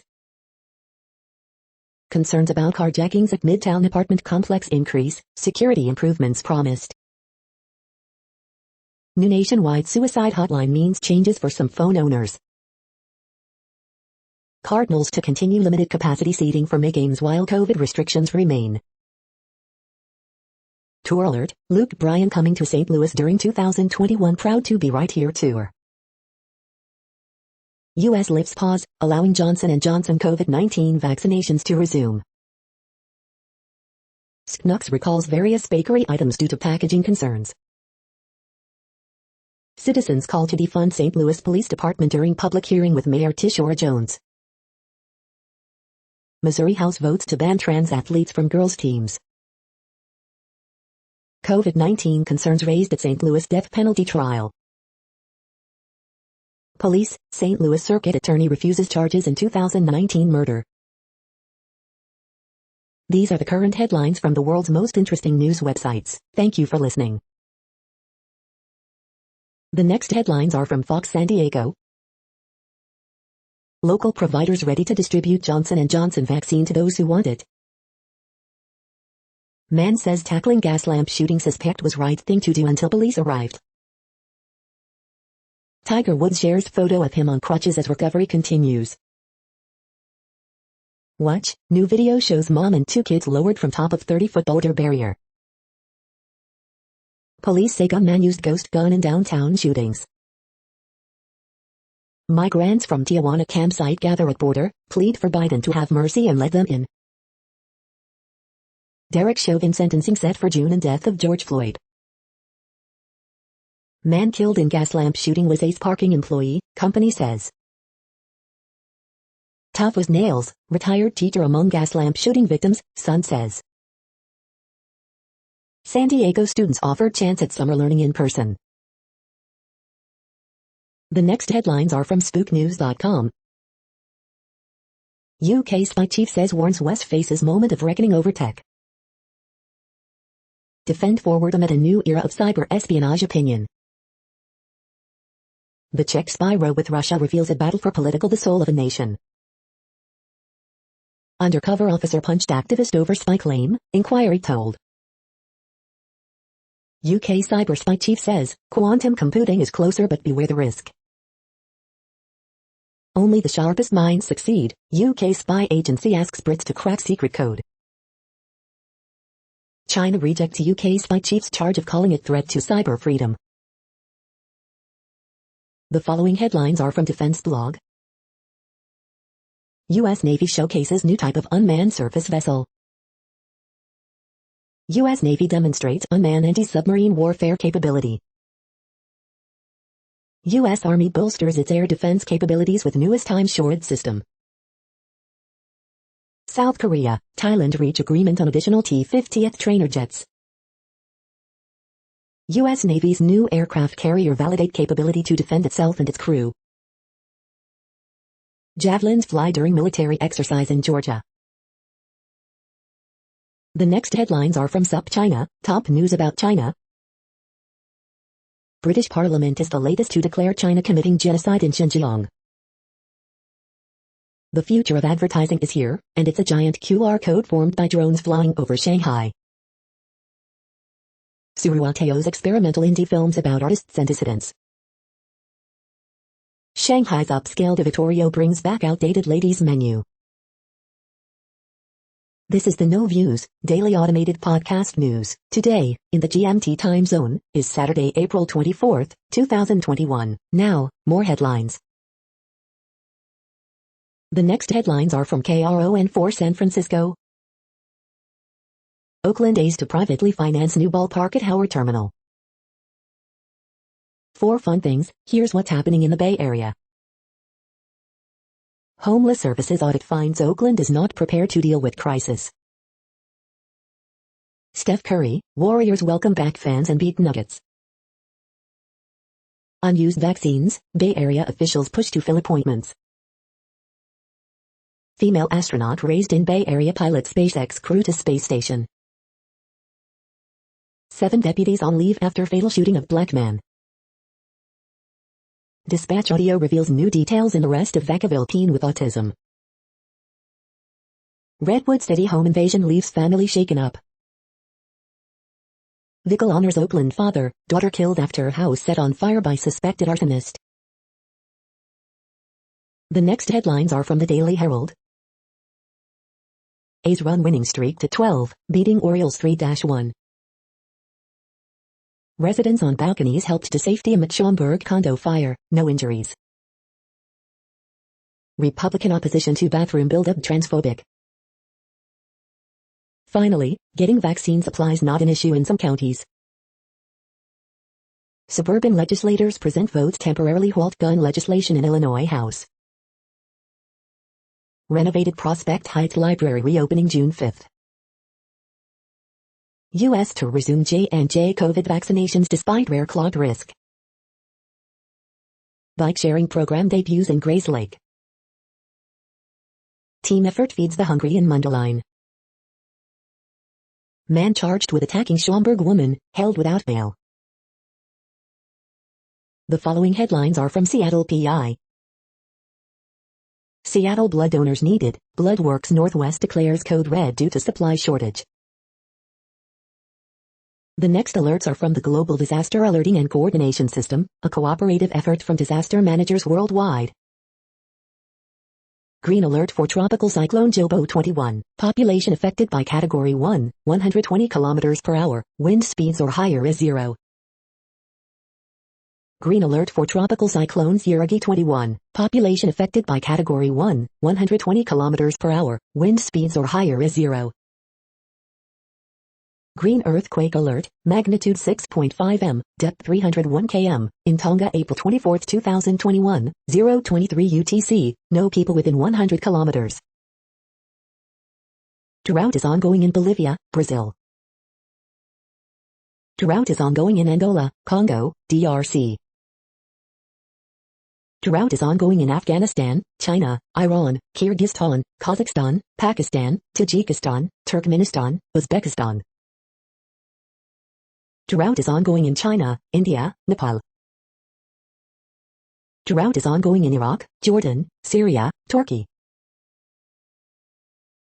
Concerns about carjackings at Midtown apartment complex increase, security improvements promised. New nationwide suicide hotline means changes for some phone owners. Cardinals to continue limited capacity seating for May games while COVID restrictions remain. Tour alert, Luke Bryan coming to St. Louis during 2021 Proud to be right here tour. U.S. lifts pause, allowing Johnson & Johnson COVID-19 vaccinations to resume. Schnucks recalls various bakery items due to packaging concerns. Citizens call to defund St. Louis Police Department during public hearing with Mayor Tishora Jones. Missouri House votes to ban trans athletes from girls' teams. COVID-19 concerns raised at St. Louis death penalty trial. Police, St. Louis Circuit Attorney refuses charges in 2019 murder. These are the current headlines from the world's most interesting news websites. Thank you for listening. The next headlines are from Fox San Diego. Local providers ready to distribute Johnson & Johnson vaccine to those who want it. Man says tackling gas lamp shooting suspect was right thing to do until police arrived. Tiger Woods shares photo of him on crutches as recovery continues. Watch, new video shows mom and 2 kids lowered from top of 30-foot boulder barrier. Police say gunman used ghost gun in downtown shootings. Migrants from Tijuana campsite gather at border, plead for Biden to have mercy and let them in. Derek Chauvin sentencing set for June and death of George Floyd. Man killed in gas lamp shooting was Ace parking employee, company says. Tough as nails, retired teacher among gas lamp shooting victims, Sun says. San Diego students offered chance at summer learning in person. The next headlines are from spooknews.com. UK spy chief says warns West faces moment of reckoning over tech. Defend forward amid a new era of cyber espionage opinion. The Czech spy row with Russia reveals a battle for political the soul of a nation. Undercover officer punched activist over spy claim, inquiry told. UK cyber spy chief says, quantum computing is closer but beware the risk. Only the sharpest minds succeed, UK spy agency asks Brits to crack secret code. China rejects UK spy chief's charge of calling it threat to cyber freedom. The following headlines are from Defense Blog. U.S. Navy showcases new type of unmanned surface vessel. U.S. Navy demonstrates unmanned anti-submarine warfare capability. U.S. Army bolsters its air defense capabilities with newest time-shorted system. South Korea, Thailand reach agreement on additional T-50th trainer jets. U.S. Navy's new aircraft carrier validate capability to defend itself and its crew. Javelins fly during military exercise in Georgia. The next headlines are from SupChina, top news about China. British Parliament is the latest to declare China committing genocide in Xinjiang. The future of advertising is here, and it's a giant QR code formed by drones flying over Shanghai. Suruateo's experimental indie films about artists and dissidents. Shanghai's upscale Vittorio brings back outdated ladies' menu. This is the No Views, daily automated podcast news. Today, in the GMT time zone, is Saturday, April 24, 2021. Now, more headlines. The next headlines are from KRON4 San Francisco. Oakland A's to privately finance new ballpark at Howard Terminal. For fun things, here's what's happening in the Bay Area. Homeless Services audit finds Oakland is not prepared to deal with crisis. Steph Curry, Warriors welcome back fans and beat Nuggets. Unused vaccines, Bay Area officials push to fill appointments. Female astronaut raised in Bay Area pilot SpaceX crew to space station. 7 deputies on leave after fatal shooting of black man. Dispatch audio reveals new details in arrest of Vacaville teen with autism. Redwood City home invasion leaves family shaken up. Vickle honors Oakland father, daughter killed after house set on fire by suspected arsonist. The next headlines are from the Daily Herald. A's run winning streak to 12, beating Orioles 3-1. Residents on balconies helped to safety amid Schaumburg condo fire, no injuries. Republican opposition to bathroom buildup transphobic. Finally, getting vaccine supplies not an issue in some counties. Suburban legislators present votes temporarily halt gun legislation in Illinois House. Renovated Prospect Heights Library reopening June 5. U.S. to resume J&J COVID vaccinations despite rare clot risk. Bike sharing program debuts in Grays Lake. Team effort feeds the hungry in Mundelein. Man charged with attacking Schaumburg woman, held without bail. The following headlines are from Seattle PI. Seattle blood donors needed, Bloodworks Northwest declares code red due to supply shortage. The next alerts are from the Global Disaster Alerting and Coordination System, a cooperative effort from disaster managers worldwide. Green alert for Tropical Cyclone Jobo 21, population affected by Category 1, 120 km per hour, wind speeds or higher is 0. Green alert for tropical cyclones Yuragi 21. Population affected by Category 1, 120 km per hour. Wind speeds or higher is 0. Green earthquake alert, magnitude 6.5 m, depth 301 km, in Tonga April 24, 2021, 023 UTC, no people within 100 kilometers. Drought is ongoing in Bolivia, Brazil. Drought is ongoing in Angola, Congo, DRC. Drought is ongoing in Afghanistan, China, Iran, Kyrgyzstan, Kazakhstan, Pakistan, Tajikistan, Turkmenistan, Uzbekistan. Drought is ongoing in China, India, Nepal. Drought is ongoing in Iraq, Jordan, Syria, Turkey.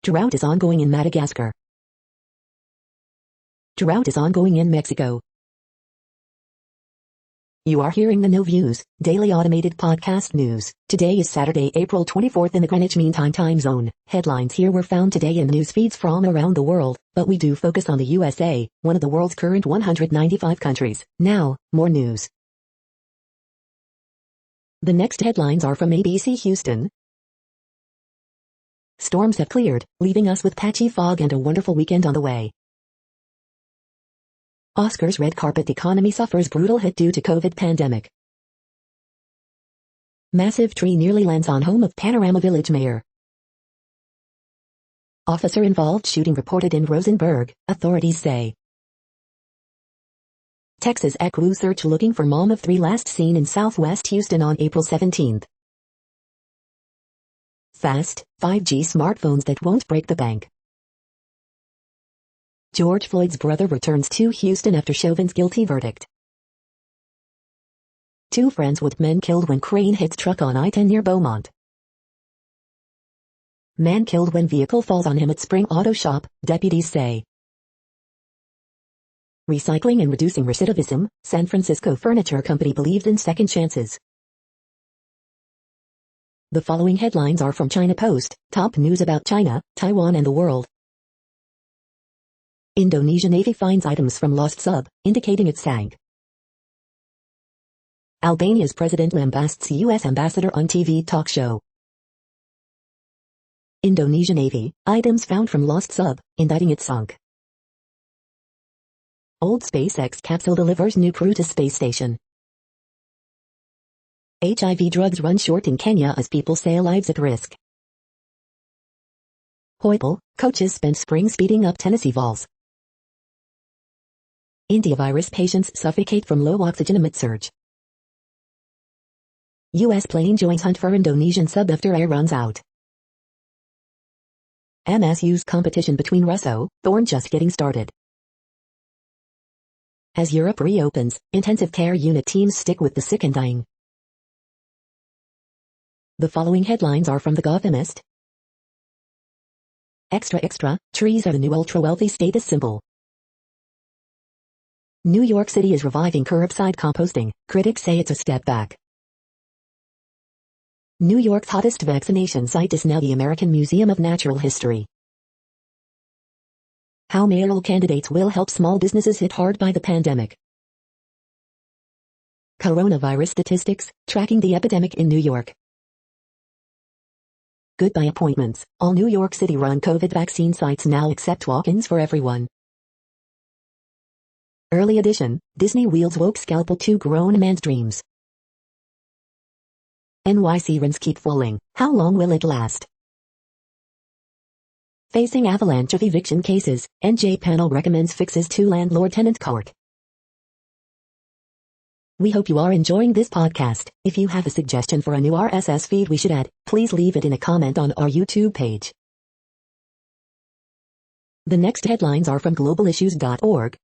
Drought is ongoing in Madagascar. Drought is ongoing in Mexico. You are hearing the No Views, daily automated podcast news. Today is Saturday, April 24th in the Greenwich Mean Time zone. Headlines here were found today in news feeds from around the world, but we do focus on the USA, one of the world's current 195 countries. Now, more news. The next headlines are from ABC Houston. Storms have cleared, leaving us with patchy fog and a wonderful weekend on the way. Oscars red carpet economy suffers brutal hit due to COVID pandemic. Massive tree nearly lands on home of Panorama Village mayor. Officer involved shooting reported in Rosenberg, authorities say. Texas ECWU search looking for mom of 3 last seen in Southwest Houston on April 17. Fast, 5G smartphones that won't break the bank. George Floyd's brother returns to Houston after Chauvin's guilty verdict. 2 friends with men killed when crane hits truck on I-10 near Beaumont. Man killed when vehicle falls on him at Spring Auto Shop, deputies say. Recycling and reducing recidivism, San Francisco furniture company believed in second chances. The following headlines are from China Post, top news about China, Taiwan and the world. Indonesian Navy finds items from lost sub, indicating it sank. Albania's President lambasts U.S. ambassador on TV talk show. Indonesian Navy, items found from lost sub, indicting it sunk. Old SpaceX capsule delivers new crew to space station. HIV drugs run short in Kenya as people say lives at risk. Hoiple, coaches spent spring speeding up Tennessee Vols. India virus patients suffocate from low oxygen amid surge. U.S. plane joins hunt for Indonesian sub after air runs out. MSU's competition between Russo, Thorne just getting started. As Europe reopens, intensive care unit teams stick with the sick and dying. The following headlines are from The Gothamist. Extra extra, trees are the new ultra-wealthy status symbol. New York City is reviving curbside composting, critics say it's a step back. New York's hottest vaccination site is now the American Museum of Natural History. How mayoral candidates will help small businesses hit hard by the pandemic. Coronavirus statistics, tracking the epidemic in New York. Goodbye appointments, all New York City-run COVID vaccine sites now accept walk-ins for everyone. Early edition, Disney wields woke scalpel to grown man's dreams. NYC rents keep falling, how long will it last? Facing avalanche of eviction cases, NJ panel recommends fixes to landlord-tenant court. We hope you are enjoying this podcast. If you have a suggestion for a new RSS feed we should add, please leave it in a comment on our YouTube page. The next headlines are from globalissues.org.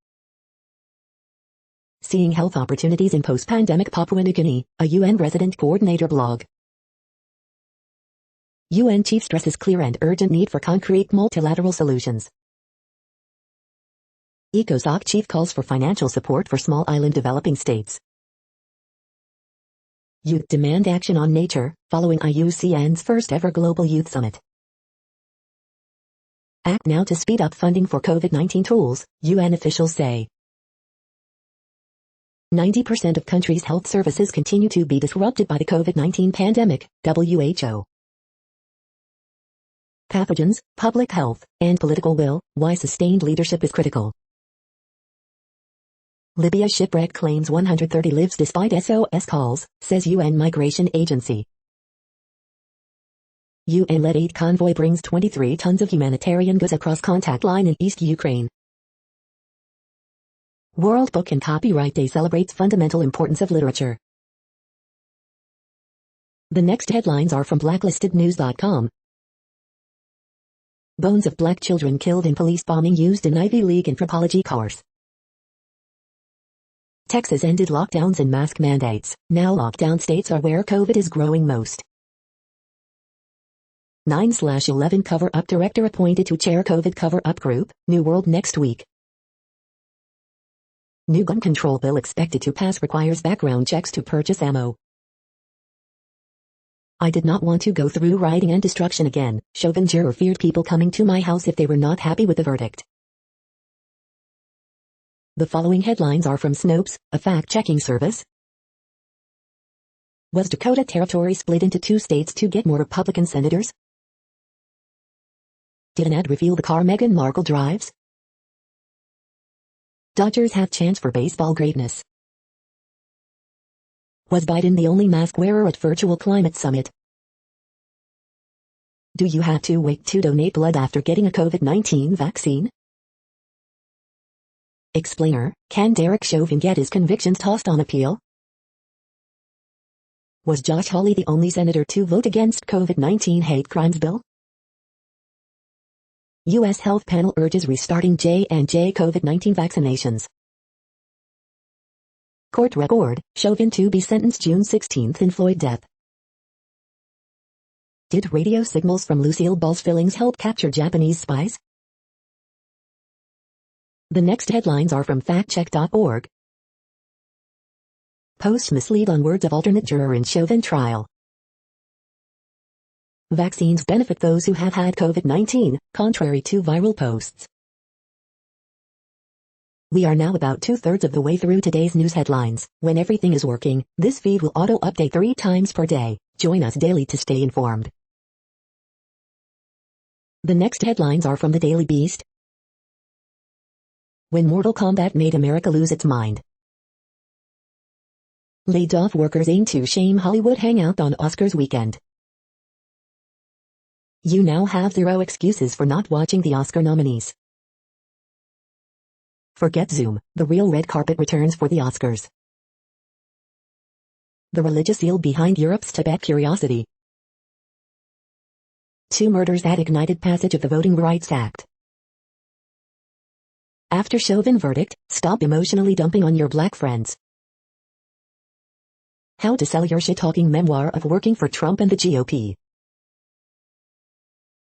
Seeing health opportunities in post-pandemic Papua New Guinea, a UN resident coordinator blog. UN chief stresses clear and urgent need for concrete multilateral solutions. ECOSOC chief calls for financial support for small island developing states. Youth demand action on nature, following IUCN's first ever Global Youth Summit. Act now to speed up funding for COVID-19 tools, UN officials say. 90% of countries' health services continue to be disrupted by the COVID-19 pandemic, WHO. Pathogens, public health, and political will, why sustained leadership is critical. Libya shipwreck claims 130 lives despite SOS calls, says UN Migration Agency. UN-led aid convoy brings 23 tons of humanitarian goods across contact line in East Ukraine. World Book and Copyright Day celebrates fundamental importance of literature. The next headlines are from blacklistednews.com. Bones of black children killed in police bombing used in Ivy League anthropology course. Texas ended lockdowns and mask mandates. Now lockdown states are where COVID is growing most. 9/11 cover-up director appointed to chair COVID cover-up group, New World next week. New gun control bill expected to pass requires background checks to purchase ammo. I did not want to go through rioting and destruction again. Chauvin juror feared people coming to my house if they were not happy with the verdict. The following headlines are from Snopes, a fact-checking service. Was Dakota Territory split into 2 states to get more Republican senators? Did an ad reveal the car Meghan Markle drives? Dodgers have chance for baseball greatness. Was Biden the only mask wearer at virtual climate summit? Do you have to wait to donate blood after getting a COVID-19 vaccine? Explainer, can Derek Chauvin get his convictions tossed on appeal? Was Josh Hawley the only senator to vote against COVID-19 hate crimes bill? U.S. Health Panel urges restarting J&J COVID-19 vaccinations. Court record, Chauvin to be sentenced June 16 in Floyd death. Did radio signals from Lucille Ball's fillings help capture Japanese spies? The next headlines are from factcheck.org. Post mislead on words of alternate juror in Chauvin trial. Vaccines benefit those who have had COVID-19, contrary to viral posts. We are now about 2/3 of the way through today's news headlines. When everything is working, this feed will auto-update 3 times per day. Join us daily to stay informed. The next headlines are from the Daily Beast. When Mortal Kombat made America lose its mind. Laid-off workers aim to shame Hollywood hangout on Oscars weekend. You now have 0 excuses for not watching the Oscar nominees. Forget Zoom, the real red carpet returns for the Oscars. The religious seal behind Europe's Tibet curiosity. 2 murders that ignited passage of the Voting Rights Act. After Chauvin verdict, stop emotionally dumping on your black friends. How to sell your shit-talking memoir of working for Trump and the GOP.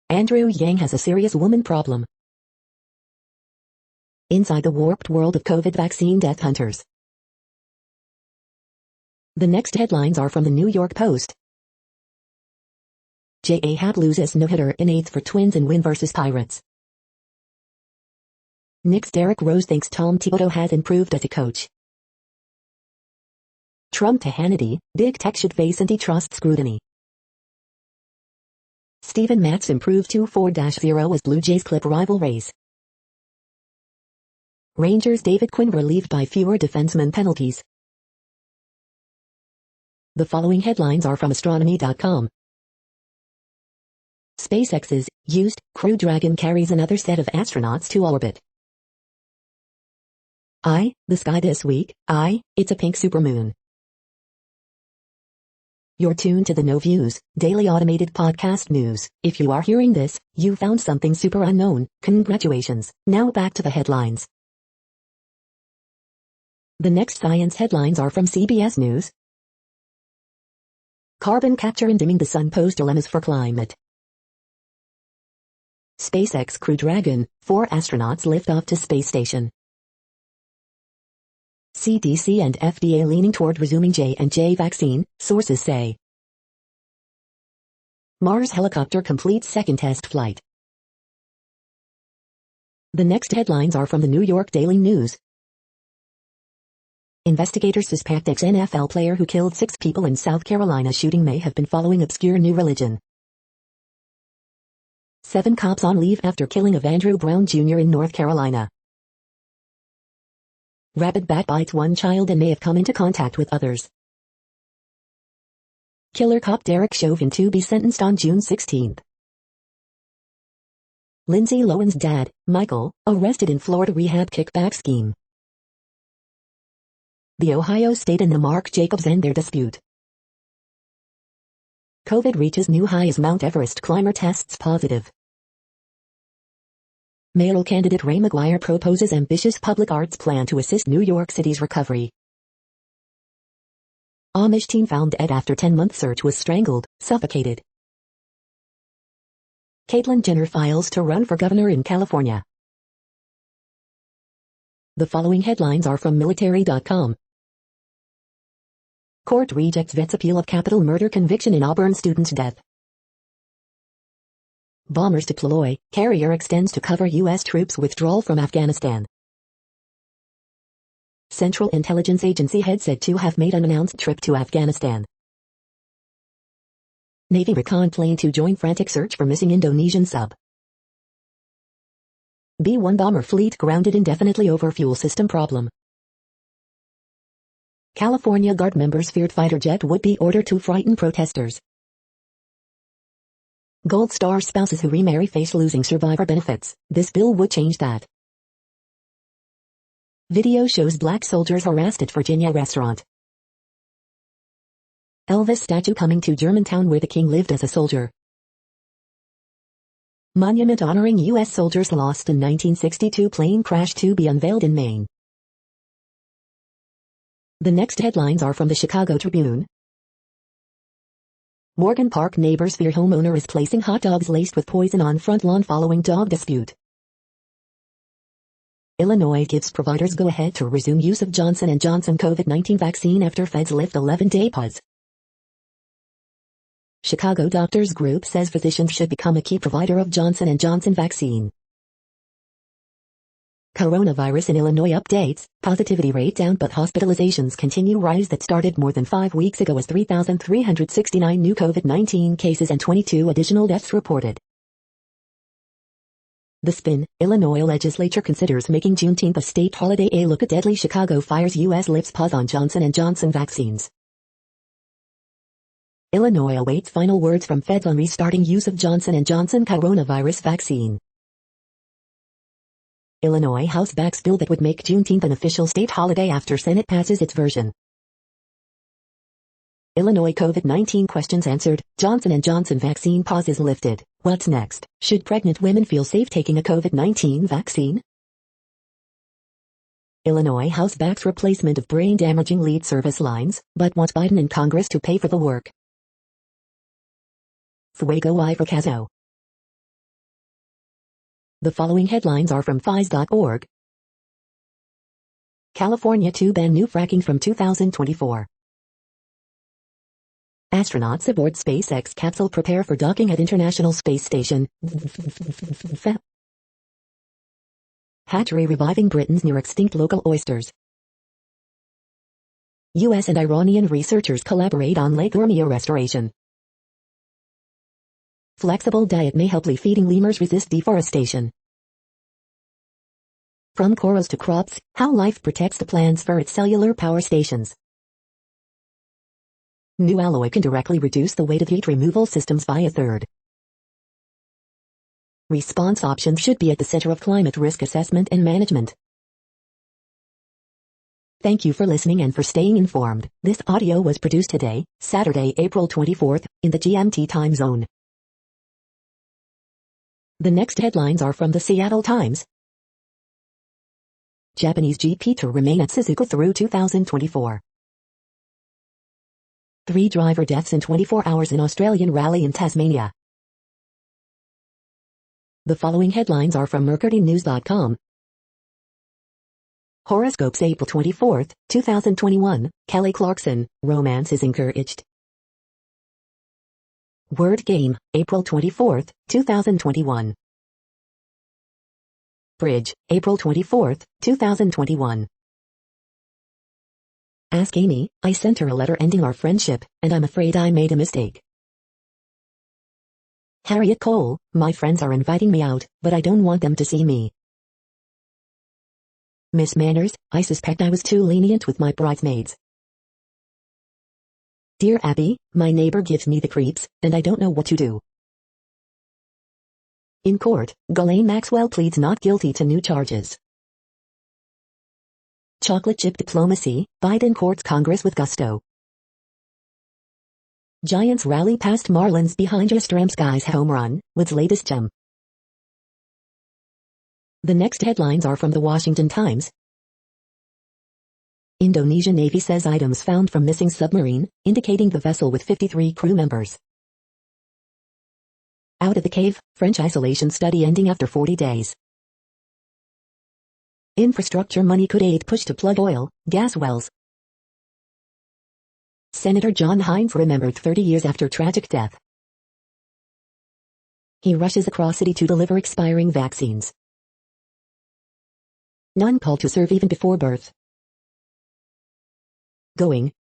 Andrew Yang has a serious woman problem. Inside the warped world of COVID vaccine death hunters. The next headlines are from the New York Post. J.A. Happ loses no-hitter in 8th for Twins and win versus Pirates. Knicks Derrick Rose thinks Tom Thibodeau has improved as a coach. Trump to Hannity, Big Tech should face antitrust scrutiny. Steven Matz improved to 4-0 as Blue Jays clip rival Rays. Rangers David Quinn relieved by fewer defenseman penalties. The following headlines are from astronomy.com. SpaceX's used Crew Dragon carries another set of astronauts to orbit. The sky this week, it's a pink supermoon. You're tuned to the No Views, daily automated podcast news. If you are hearing this, you found something super unknown. Congratulations. Now back to the headlines. The next science headlines are from CBS News. Carbon capture and dimming the sun pose dilemmas for climate. SpaceX Crew Dragon, 4 astronauts lift off to space station. CDC and FDA leaning toward resuming J&J vaccine, sources say. Mars helicopter completes second test flight. The next headlines are from the New York Daily News. Investigators suspect ex-NFL player who killed 6 people in South Carolina shooting may have been following obscure new religion. 7 cops on leave after killing of Andrew Brown Jr. in North Carolina. Rabid bat bites one child and may have come into contact with others. Killer cop Derek Chauvin to be sentenced on June 16. Lindsay Lohan's dad, Michael, arrested in Florida rehab kickback scheme. The Ohio State and the Marc Jacobs end their dispute. COVID reaches new high as Mount Everest climber tests positive. Mayoral candidate Ray McGuire proposes ambitious public arts plan to assist New York City's recovery. Amish teen found dead after 10-month search was strangled, suffocated. Caitlyn Jenner files to run for governor in California. The following headlines are from military.com. Court rejects vet's appeal of capital murder conviction in Auburn student's death. Bombers deploy, carrier extends to cover U.S. troops withdrawal from Afghanistan. Central Intelligence Agency head said to have made unannounced trip to Afghanistan. Navy recon plane to join frantic search for missing Indonesian sub. B-1 bomber fleet grounded indefinitely over fuel system problem. California Guard members feared fighter jet would be ordered to frighten protesters. Gold Star spouses who remarry face losing survivor benefits. This bill would change that. Video shows black soldiers harassed at Virginia restaurant. Elvis statue coming to Germantown where the king lived as a soldier. Monument honoring U.S. soldiers lost in 1962 plane crash to be unveiled in Maine. The next headlines are from the Chicago Tribune. Morgan Park neighbors fear homeowner is placing hot dogs laced with poison on front lawn following dog dispute. Illinois gives providers go-ahead to resume use of Johnson & Johnson COVID-19 vaccine after feds lift 11-day pause. Chicago Doctors Group says physicians should become a key provider of Johnson & Johnson vaccine. Coronavirus in Illinois updates, positivity rate down but hospitalizations continue rise that started more than 5 weeks ago as 3,369 new COVID-19 cases and 22 additional deaths reported. The Spin, Illinois legislature considers making Juneteenth a state holiday. A look at deadly Chicago fires U.S. lifts pause on Johnson & Johnson vaccines. Illinois awaits final words from feds on restarting use of Johnson & Johnson coronavirus vaccine. Illinois House backs bill that would make Juneteenth an official state holiday after Senate passes its version. Illinois COVID-19 questions answered, Johnson & Johnson vaccine pause is lifted. What's next? Should pregnant women feel safe taking a COVID-19 vaccine? Illinois House backs replacement of brain-damaging lead service lines, but wants Biden and Congress to pay for the work. Fuego y fracaso. The following headlines are from FIS.org. California to ban new fracking from 2024. Astronauts aboard SpaceX capsule prepare for docking at International Space Station. Hatchery reviving Britain's near-extinct local oysters. U.S. and Iranian researchers collaborate on Lake Urmia restoration. Flexible diet may help leaf-eating lemurs resist deforestation. From corals to crops, how life protects the plants for its cellular power stations. New alloy can directly reduce the weight of heat removal systems by a third. Response options should be at the center of climate risk assessment and management. Thank you for listening and for staying informed. This audio was produced today, Saturday, April 24th, in the GMT time zone. The next headlines are from the Seattle Times. Japanese GP to remain at Suzuka through 2024. 3 driver deaths in 24 hours in Australian rally in Tasmania. The following headlines are from mercurynews.com. Horoscopes April 24, 2021, Kelly Clarkson, romance is encouraged. Word game, April 24, 2021. Bridge, April 24, 2021. Ask Amy. I sent her a letter ending our friendship, and I'm afraid I made a mistake. Harriet Cole, my friends are inviting me out, but I don't want them to see me. Miss Manners, I suspect I was too lenient with my bridesmaids. Dear Abby, my neighbor gives me the creeps, and I don't know what to do. In court, Ghislaine Maxwell pleads not guilty to new charges. Chocolate chip diplomacy, Biden courts Congress with gusto. Giants rally past Marlins behind Yastrzemski's home run, with latest gem. The next headlines are from the Washington Times. Indonesian Navy says items found from missing submarine, indicating the vessel with 53 crew members. Out of the cave, French isolation study ending after 40 days. Infrastructure money could aid push to plug oil, gas wells. Senator John Hines remembered 30 years after tragic death. He rushes across city to deliver expiring vaccines. None called to serve even before birth. Going,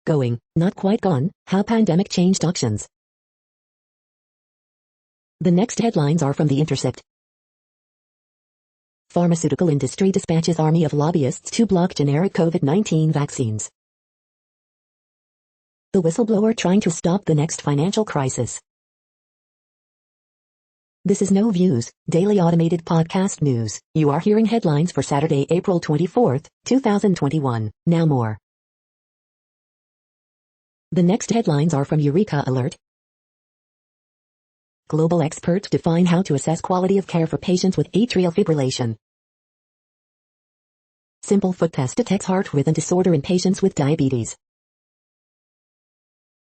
not quite gone, how pandemic changed auctions. The next headlines are from The Intercept. Pharmaceutical industry dispatches army of lobbyists to block generic COVID-19 vaccines. The whistleblower trying to stop the next financial crisis. This is No Views, daily automated podcast news. You are hearing headlines for Saturday, April 24th, 2021. Now more. The next headlines are from Eureka Alert. Global experts define how to assess quality of care for patients with atrial fibrillation. Simple foot test detects heart rhythm disorder in patients with diabetes.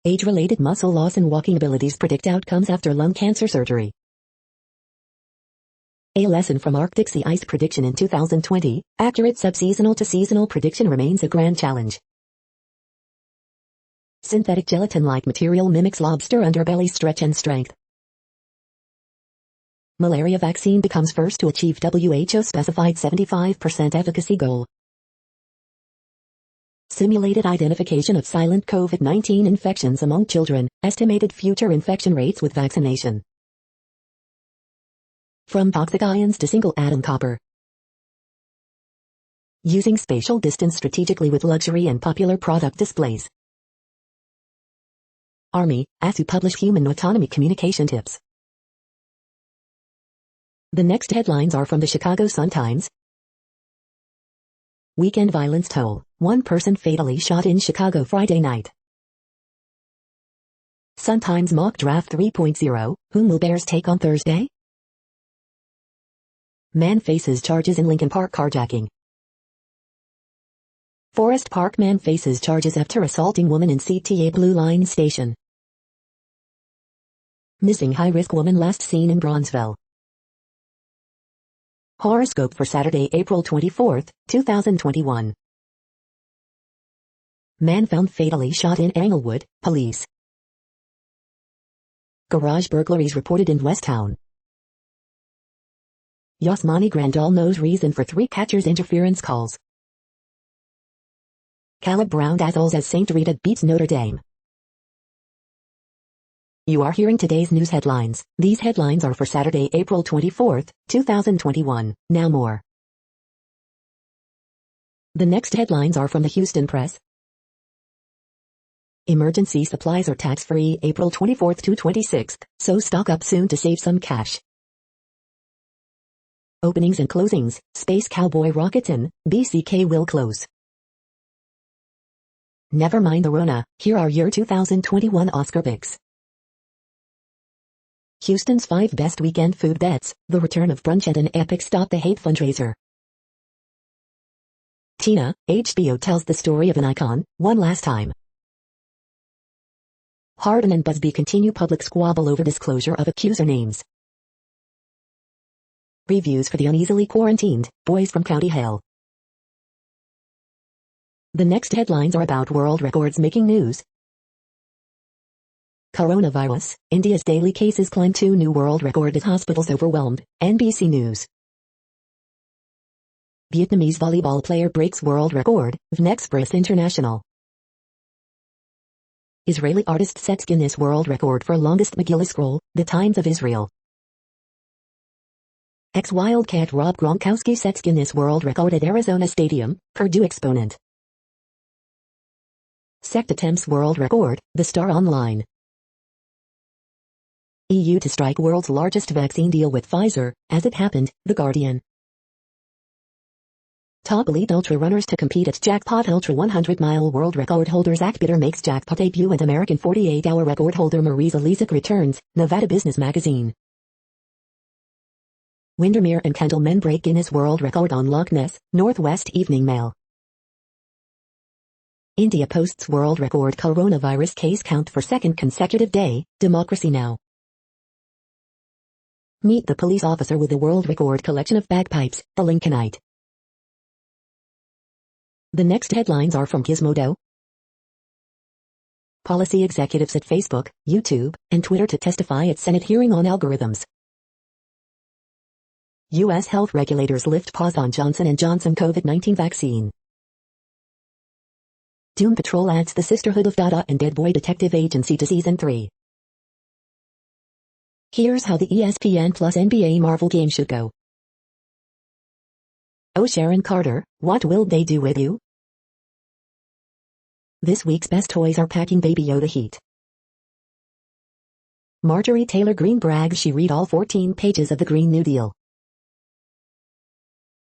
Age-related muscle loss and walking abilities predict outcomes after lung cancer surgery. A lesson from Arctic sea ice prediction in 2020, accurate subseasonal to seasonal prediction remains a grand challenge. Synthetic gelatin-like material mimics lobster underbelly stretch and strength. Malaria vaccine becomes first to achieve WHO-specified 75% efficacy goal. Simulated identification of silent COVID-19 infections among children, estimated future infection rates with vaccination. From toxic ions to single-atom copper. Using spatial distance strategically with luxury and popular product displays. Army, asked to publish human autonomy communication tips. The next headlines are from the Chicago Sun-Times. Weekend violence toll, one person fatally shot in Chicago Friday night. Sun-Times mock draft 3.0, whom will Bears take on Thursday? Man faces charges in Lincoln Park carjacking. Forest Park man faces charges after assaulting woman in CTA Blue Line station. Missing high-risk woman last seen in Bronzeville. Horoscope for Saturday, April 24th, 2021. Man found fatally shot in Englewood, police. Garage burglaries reported in Westtown. Yasmani Grandal knows reason for 3 catchers' interference calls. Caleb Brown dazzles as St. Rita beats Notre Dame. You are hearing today's news headlines. These headlines are for Saturday, April 24th, 2021. Now more. The next headlines are from the Houston Press. Emergency supplies are tax-free April 24th to 26th, so stock up soon to save some cash. Openings and closings, Space Cowboy Rocketin, BCK will close. Never mind the Rona, here are your 2021 Oscar picks. Houston's 5 best weekend food bets, the return of brunch and an epic Stop the Hate fundraiser. Tina, HBO tells the story of an icon, one last time. Harden and Busby continue public squabble over disclosure of accuser names. Reviews for the uneasily quarantined, boys from County Hale. The next headlines are about world records making news. Coronavirus, India's daily cases climb to new world record as hospitals overwhelmed, NBC News. Vietnamese volleyball player breaks world record, Vnexpress International. Israeli artist sets Guinness World Record for longest Megillah scroll, The Times of Israel. Ex-Wildcat Rob Gronkowski sets Guinness World Record at Arizona Stadium, Purdue exponent. Sect attempts world record, The Star Online. EU to strike world's largest vaccine deal with Pfizer, as it happened, The Guardian. Top elite ultra runners to compete at Jackpot Ultra 100-mile world record holder Zach Bitter makes jackpot debut and American 48-hour record holder Marisa Lizik returns, Nevada Business Magazine. Windermere and Kendall men break Guinness World Record on Loch Ness, Northwest Evening Mail. India posts world record coronavirus case count for second consecutive day, Democracy Now! Meet the police officer with the world record collection of bagpipes, the Lincolnite. The next headlines are from Gizmodo. Policy executives at Facebook, YouTube, and Twitter to testify at Senate hearing on algorithms. U.S. health regulators lift pause on Johnson & Johnson COVID-19 vaccine. Doom Patrol adds the Sisterhood of Dada and Dead Boy Detective Agency to Season 3. Here's how the ESPN Plus NBA Marvel game should go. Oh Sharon Carter, what will they do with you? This week's best toys are packing Baby Yoda heat. Marjorie Taylor Greene brags she read all 14 pages of the Green New Deal.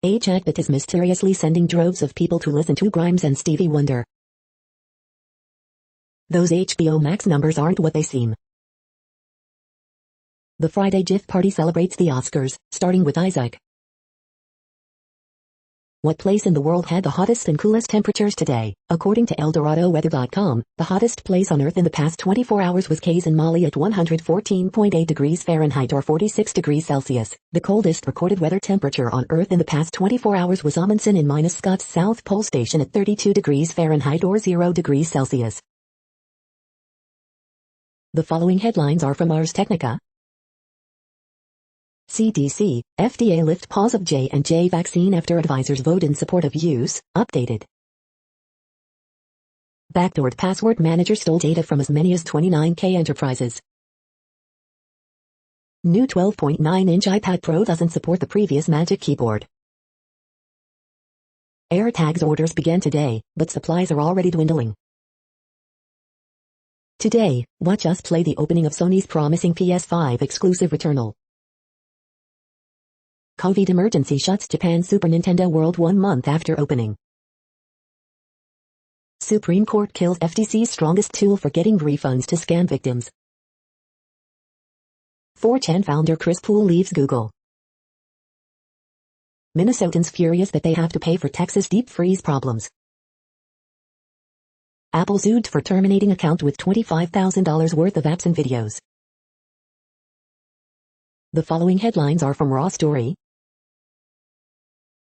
A chatbot is mysteriously sending droves of people to listen to Grimes and Stevie Wonder. Those HBO Max numbers aren't what they seem. The Friday GIF party celebrates the Oscars, starting with Isaac. What place in the world had the hottest and coolest temperatures today? According to ElDoradoWeather.com, the hottest place on Earth in the past 24 hours was Kayes in Mali at 114.8 degrees Fahrenheit or 46 degrees Celsius. The coldest recorded weather temperature on Earth in the past 24 hours was Amundsen in minus Scott's South Pole Station at 32 degrees Fahrenheit or 0 degrees Celsius. The following headlines are from Ars Technica. CDC, FDA lift pause of J&J vaccine after advisors vote in support of use, updated. Backdoored password manager stole data from as many as 29K enterprises. New 12.9-inch iPad Pro doesn't support the previous Magic Keyboard. AirTags orders began today, but supplies are already dwindling. Today, watch us play the opening of Sony's promising PS5 exclusive Returnal. COVID emergency shuts Japan Super Nintendo World 1 month after opening. Supreme Court kills FTC's strongest tool for getting refunds to scam victims. 4chan founder Chris Poole leaves Google. Minnesotans furious that they have to pay for Texas deep freeze problems. Apple sued for terminating account with $25,000 worth of apps and videos. The following headlines are from Raw Story.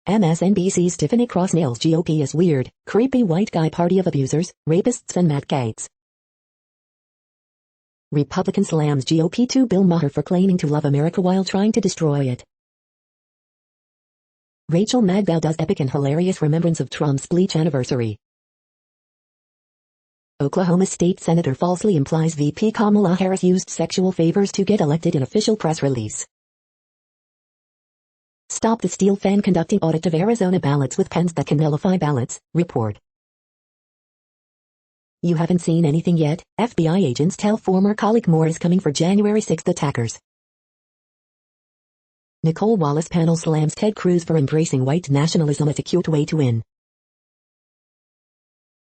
MSNBC's Tiffany Cross nails GOP as weird, creepy white guy party of abusers, rapists and Matt Gaetz. Republican slams GOP 2 Bill Maher for claiming to love America while trying to destroy it. Rachel Maddow does epic and hilarious remembrance of Trump's bleach anniversary. Oklahoma State Senator falsely implies VP Kamala Harris used sexual favors to get elected in official press release. Stop the Steal fan conducting audit of Arizona ballots with pens that can nullify ballots, report. You haven't seen anything yet, FBI agents tell former colleague more is coming for January 6 attackers. Nicole Wallace panel slams Ted Cruz for embracing white nationalism as a cute way to win.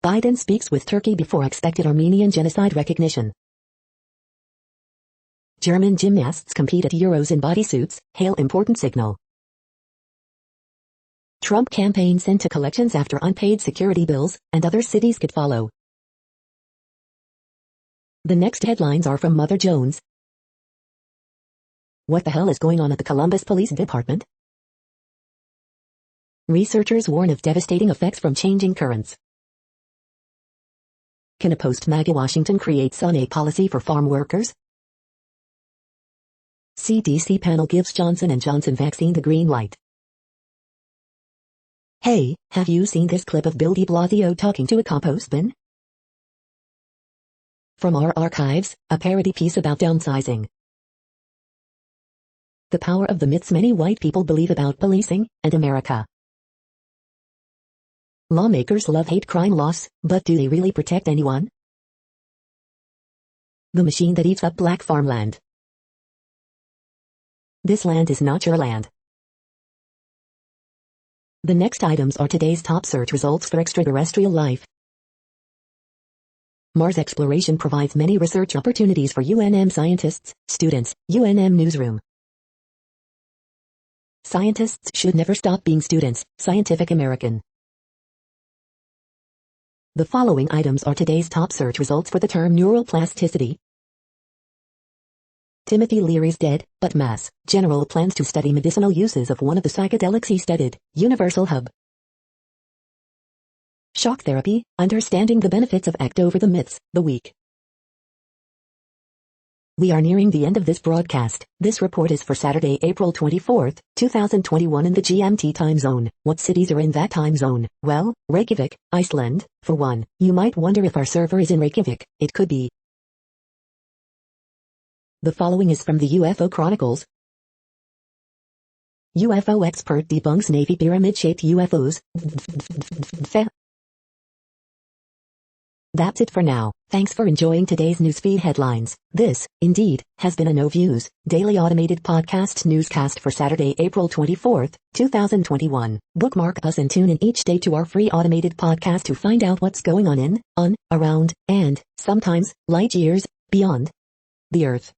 Biden speaks with Turkey before expected Armenian genocide recognition. German gymnasts compete at Euros in bodysuits, hail important signal. Trump campaign sent to collections after unpaid security bills, and other cities could follow. The next headlines are from Mother Jones. What the hell is going on at the Columbus Police Department? Researchers warn of devastating effects from changing currents. Can a post-MAGA Washington create SUNA policy for farm workers? CDC panel gives Johnson & Johnson vaccine the green light. Hey, have you seen this clip of Bill de Blasio talking to a compost bin? From our archives, a parody piece about downsizing. The power of the myths many white people believe about policing and America. Lawmakers love hate crime laws, but do they really protect anyone? The machine that eats up black farmland. This land is not your land. The next items are today's top search results for extraterrestrial life. Mars exploration provides many research opportunities for UNM scientists, students, UNM newsroom. Scientists should never stop being students, Scientific American. The following items are today's top search results for the term neural plasticity. Timothy Leary's Dead, but Mass General plans to study medicinal uses of one of the psychedelics he studied, Universal Hub. Shock therapy, understanding the benefits of ACT over the myths, the week. We are nearing the end of this broadcast. This report is for Saturday, April 24, 2021 in the GMT time zone. What cities are in that time zone? Well, Reykjavik, Iceland, for one. You might wonder if our server is in Reykjavik. It could be. The following is from the UFO Chronicles. UFO expert debunks Navy pyramid-shaped UFOs. That's it for now. Thanks for enjoying today's newsfeed headlines. This, indeed, has been a No Views, daily automated podcast newscast for Saturday, April 24, 2021. Bookmark us and tune in each day to our free automated podcast to find out what's going on, around, and, sometimes, light years, beyond the Earth.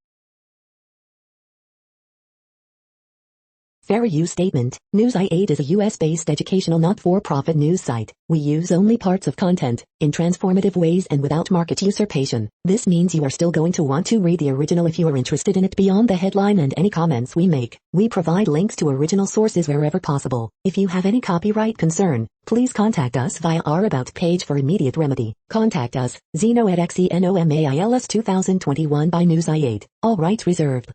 Fair use statement. News i8 is a US-based educational not-for-profit news site. We use only parts of content, in transformative ways and without market usurpation. This means you are still going to want to read the original if you are interested in it beyond the headline and any comments we make. We provide links to original sources wherever possible. If you have any copyright concern, please contact us via our About page for immediate remedy. Contact us, Zeno at XENOMAILS 2021 by News i8. All rights reserved.